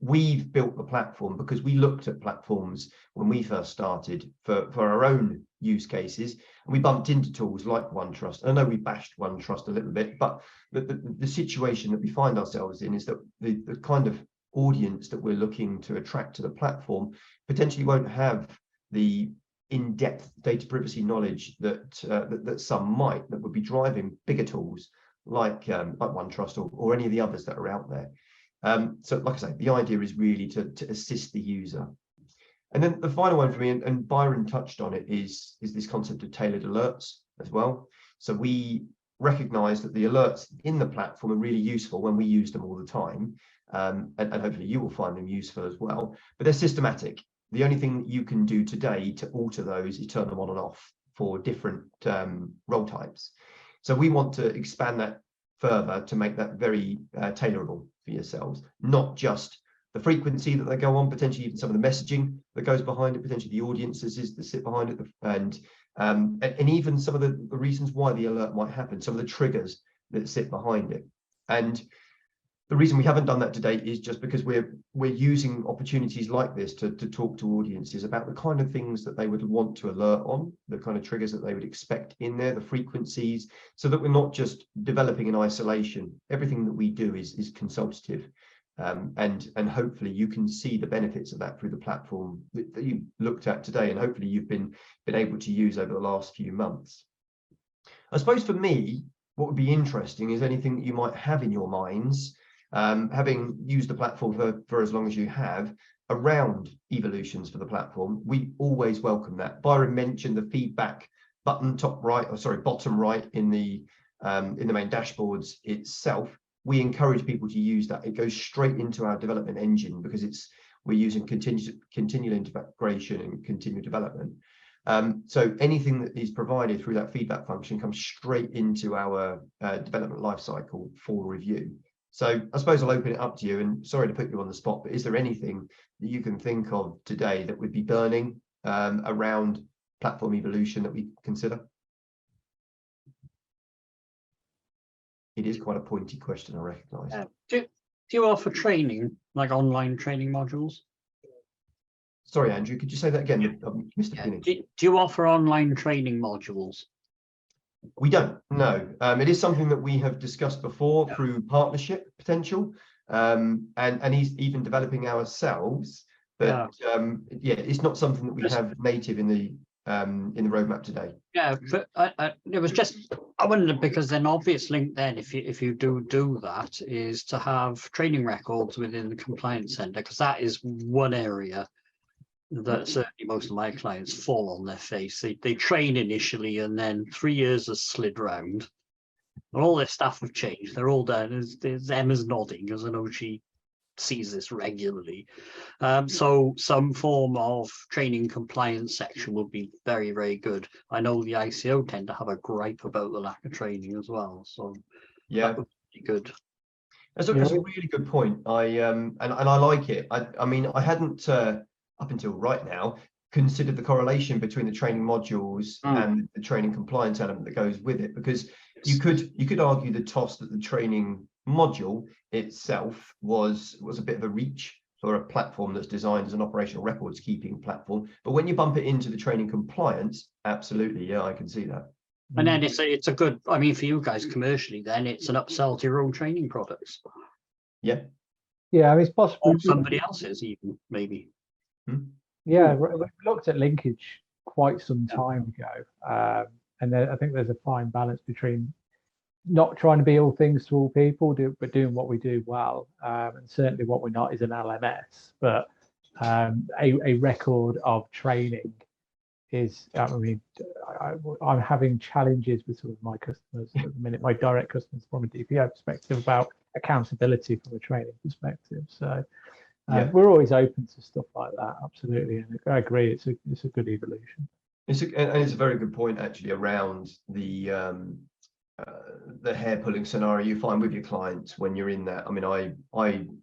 We've built the platform because we looked at platforms when we first started for our own use cases, and we bumped into tools like OneTrust. I know we bashed OneTrust a little bit, but the situation that we find ourselves in is that the kind of audience that we're looking to attract to the platform potentially won't have the in-depth data privacy knowledge that some might, that would be driving bigger tools like OneTrust or any of the others that are out there. So like I say, the idea is really to assist the user. And then the final one for me, and Byron touched on it, is this concept of tailored alerts as well. So we recognize that the alerts in the platform are really useful when we use them all the time. And hopefully you will find them useful as well, but they're systematic. The only thing that you can do today to alter those is turn them on and off for different role types. So we want to expand that further to make that very tailorable for yourselves, not just the frequency that they go on, potentially even some of the messaging that goes behind it, potentially the audiences that sit behind it, and even some of the reasons why the alert might happen, some of the triggers that sit behind it. And the reason we haven't done that to date is just because we're using opportunities like this to talk to audiences about the kind of things that they would want to alert on, the kind of triggers that they would expect in there, the frequencies, so that we're not just developing in isolation. Everything that we do is consultative. and hopefully you can see the benefits of that through the platform that you looked at today, and hopefully you've been able to use over the last few months. I suppose for me, what would be interesting is anything that you might have in your minds, having used the platform for as long as you have, around evolutions for the platform. We always welcome that. Byron mentioned the feedback button bottom right in the main dashboards itself. We encourage people to use that. It goes straight into our development engine because we're using continual integration and continual development. So anything that is provided through that feedback function comes straight into our development lifecycle for review. So I suppose I'll open it up to you, and sorry to put you on the spot, but is there anything that you can think of today that would be burning around platform evolution that we consider? It is quite a pointy question, I recognise. Do you offer training, like online training modules? Sorry, Andrew, could you say that again? Mr. Do you offer online training modules? We don't, no. It is something that we have discussed before through partnership potential, and even developing ourselves. But yeah, it's not something that we have native in the roadmap today. Yeah, but it was just, I wondered, because an obvious link then, if you do that, is to have training records within the compliance center, because that is one area that certainly most of my clients fall on their face. They train initially, and then 3 years has slid round, and all their staff have changed. They're all done. There's Emma's nodding, because I know she sees this regularly. So some form of training compliance section would be very, very good. I know the ICO tend to have a gripe about the lack of training as well. So yeah, that would be good. That's a really good point. And I like it. I mean, I hadn't up until right now considered the correlation between the training modules and the training compliance element that goes with it, because you could argue the toss that the training module itself was a bit of a reach for a platform that's designed as an operational records keeping platform. But when you bump it into the training compliance, absolutely, yeah, I can see that. And then it's a good, I mean, for you guys commercially, then it's an upsell to your own training products. Yeah. Yeah, I mean, it's possible. Or somebody else's even, maybe. Yeah, we looked at linkage quite some time ago. And then I think there's a fine balance between not trying to be all things to all people, but doing what we do well. And certainly what we're not is an LMS, but a record of training is, I mean, I'm having challenges with some of my customers at the minute, my direct customers from a DPO perspective, about accountability from a training perspective. So we're always open to stuff like that, absolutely. And I agree, it's a good evolution. It's a very good point, actually, around the hair pulling scenario you find with your clients when you're in that. I mean,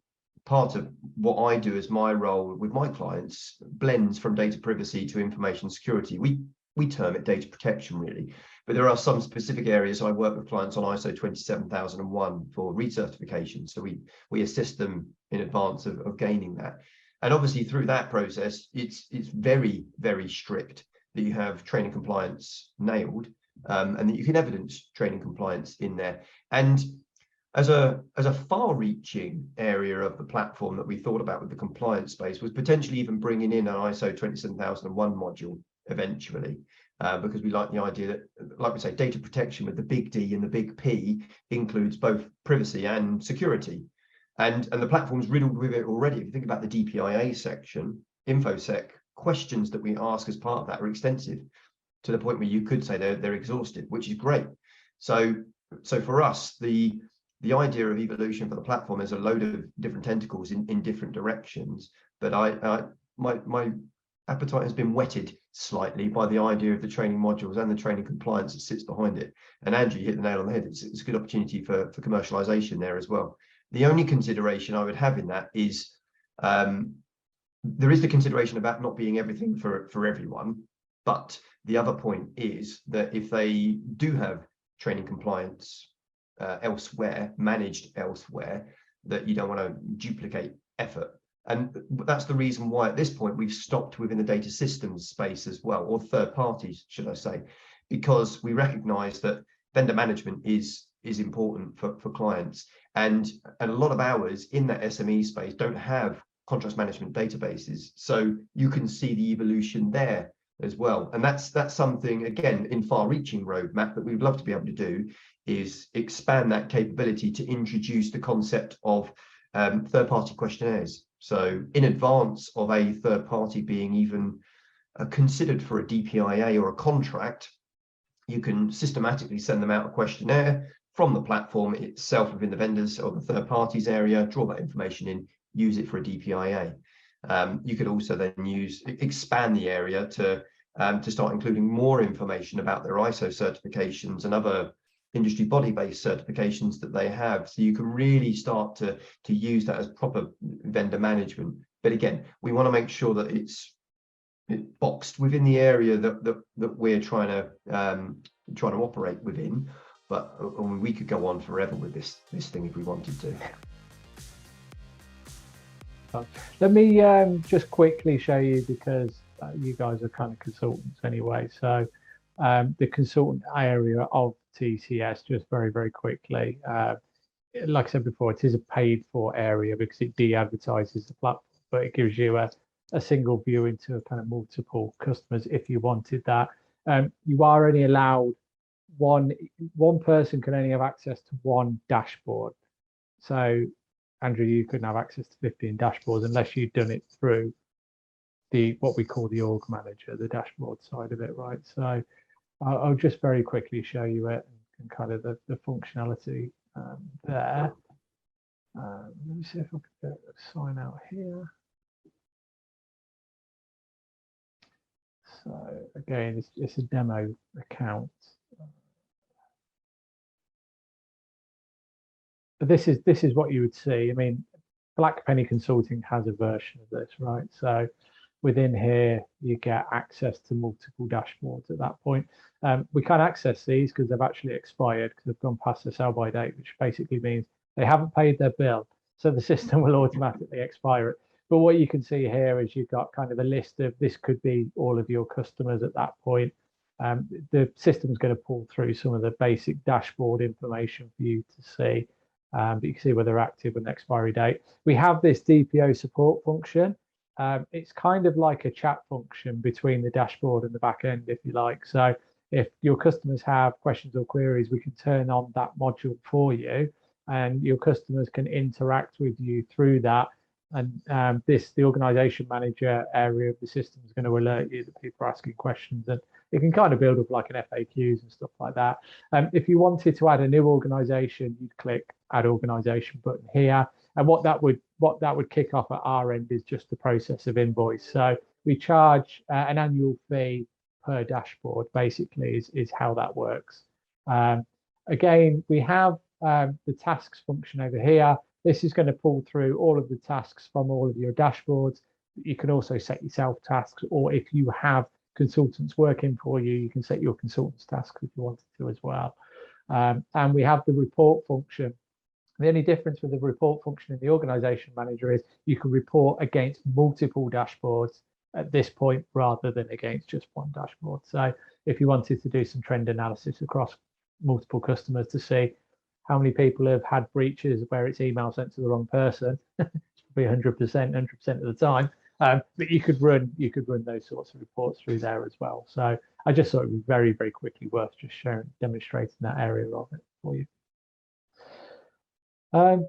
part of what I do as my role with my clients blends from data privacy to information security. We term it data protection, really, but there are some specific areas. I work with clients on ISO 27001 for recertification, so we assist them in advance of gaining that. And obviously through that process, it's very, very strict that you have training compliance nailed, and that you can evidence training compliance in there. And as a far-reaching area of the platform that we thought about with the compliance space was potentially even bringing in an ISO 27001 module eventually, because we like the idea that, like we say, data protection with the big D and the big P includes both privacy and security. And the platform's riddled with it already. If you think about the DPIA section, InfoSec questions that we ask as part of that are extensive, to the point where you could say they're exhaustive, which is great. So for us, the idea of evolution for the platform is a load of different tentacles in different directions. But my appetite has been whetted slightly by the idea of the training modules and the training compliance that sits behind it. And Andrew, you hit the nail on the head. It's a good opportunity for commercialization there as well. The only consideration I would have in that is there is the consideration about not being everything for everyone. But the other point is that if they do have training compliance elsewhere, managed elsewhere, that you don't want to duplicate effort. And that's the reason why at this point we've stopped within the data systems space as well, or third parties, should I say, because we recognize that vendor management is is important for clients. And a lot of ours in that SME space don't have contracts management databases. So you can see the evolution there as well. And that's something, again, in far-reaching roadmap that we'd love to be able to do, is expand that capability to introduce the concept of third-party questionnaires. So in advance of a third party being even considered for a DPIA or a contract, you can systematically send them out a questionnaire from the platform itself within the vendors or the third parties area, draw that information in, use it for a DPIA. You could also then expand the area to start including more information about their ISO certifications and other industry body-based certifications that they have. So you can really start to use that as proper vendor management. But again, we want to make sure that it's boxed within the area that we're trying to operate within. But we could go on forever with this thing if we wanted to. Let me just quickly show you, because you guys are kind of consultants anyway. So the consultant area of TCS, just very quickly. Like I said before, it is a paid for area because it de-advertises the platform, but it gives you a single view into kind of multiple customers if you wanted that. You are only allowed one person can only have access to one dashboard. So Andrew, you couldn't have access to 15 dashboards unless you'd done it through what we call the org manager, the dashboard side of it, right? So I'll just very quickly show you it and kind of the functionality there. Let me see if I can get a sign out here. So again, it's a demo account. But this is what you would see. I mean, Black Penny Consulting has a version of this, right? So within here, you get access to multiple dashboards at that point. We can't access these because they've actually expired, because they've gone past the sell-by date, which basically means they haven't paid their bill. So the system will automatically expire it. But what you can see here is you've got kind of a list of, this could be all of your customers at that point. The system's going to pull through some of the basic dashboard information for you to see. But you can see whether they're active with an expiry date. We have this DPO support function. It's kind of like a chat function between the dashboard and the back end, if you like. So if your customers have questions or queries, we can turn on that module for you, and your customers can interact with you through that. And the organization manager area of the system is going to alert you that people are asking questions, and it can kind of build up like an FAQs and stuff like that. If you wanted to add a new organization, you'd click add organization button here. And what that would kick off at our end is just the process of invoice. So we charge an annual fee per dashboard, basically, is how that works. Again, we have the tasks function over here. This is going to pull through all of the tasks from all of your dashboards. You can also set yourself tasks, or if you have consultants working for you, you can set your consultants tasks if you wanted to as well. And we have the report function. The only difference with the report function in the organization manager is you can report against multiple dashboards at this point rather than against just one dashboard. So if you wanted to do some trend analysis across multiple customers to see how many people have had breaches where it's email sent to the wrong person, it's probably 100% of the time. But you could run those sorts of reports through there as well. So I just thought it was very quickly worth just demonstrating that area of it for you.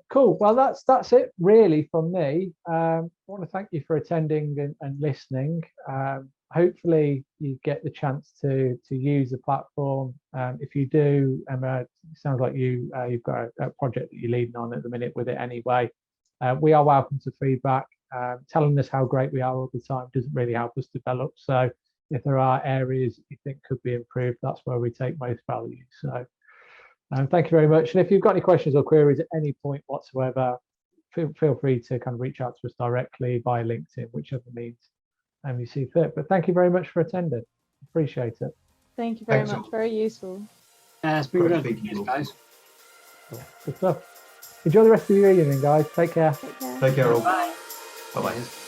Cool. Well, that's it really from me. I want to thank you for attending and listening. Hopefully you get the chance to use the platform. If you do, Emma, it sounds like you've got a project that you're leading on at the minute with it anyway. We are welcome to feedback. Telling us how great we are all the time doesn't really help us develop. So if there are areas that you think could be improved, that's where we take most value. So thank you very much. And if you've got any questions or queries at any point whatsoever, feel free to kind of reach out to us directly via LinkedIn, whichever means you see fit. But thank you very much for attending. Appreciate it. Thank you very Thanks, much. Very useful. It's been Great good. speaking to you. Cheers, guys. Cool. Good stuff. Enjoy the rest of your evening, guys. Take care. Take care. Take care all. Bye. Bye-bye. Cheers.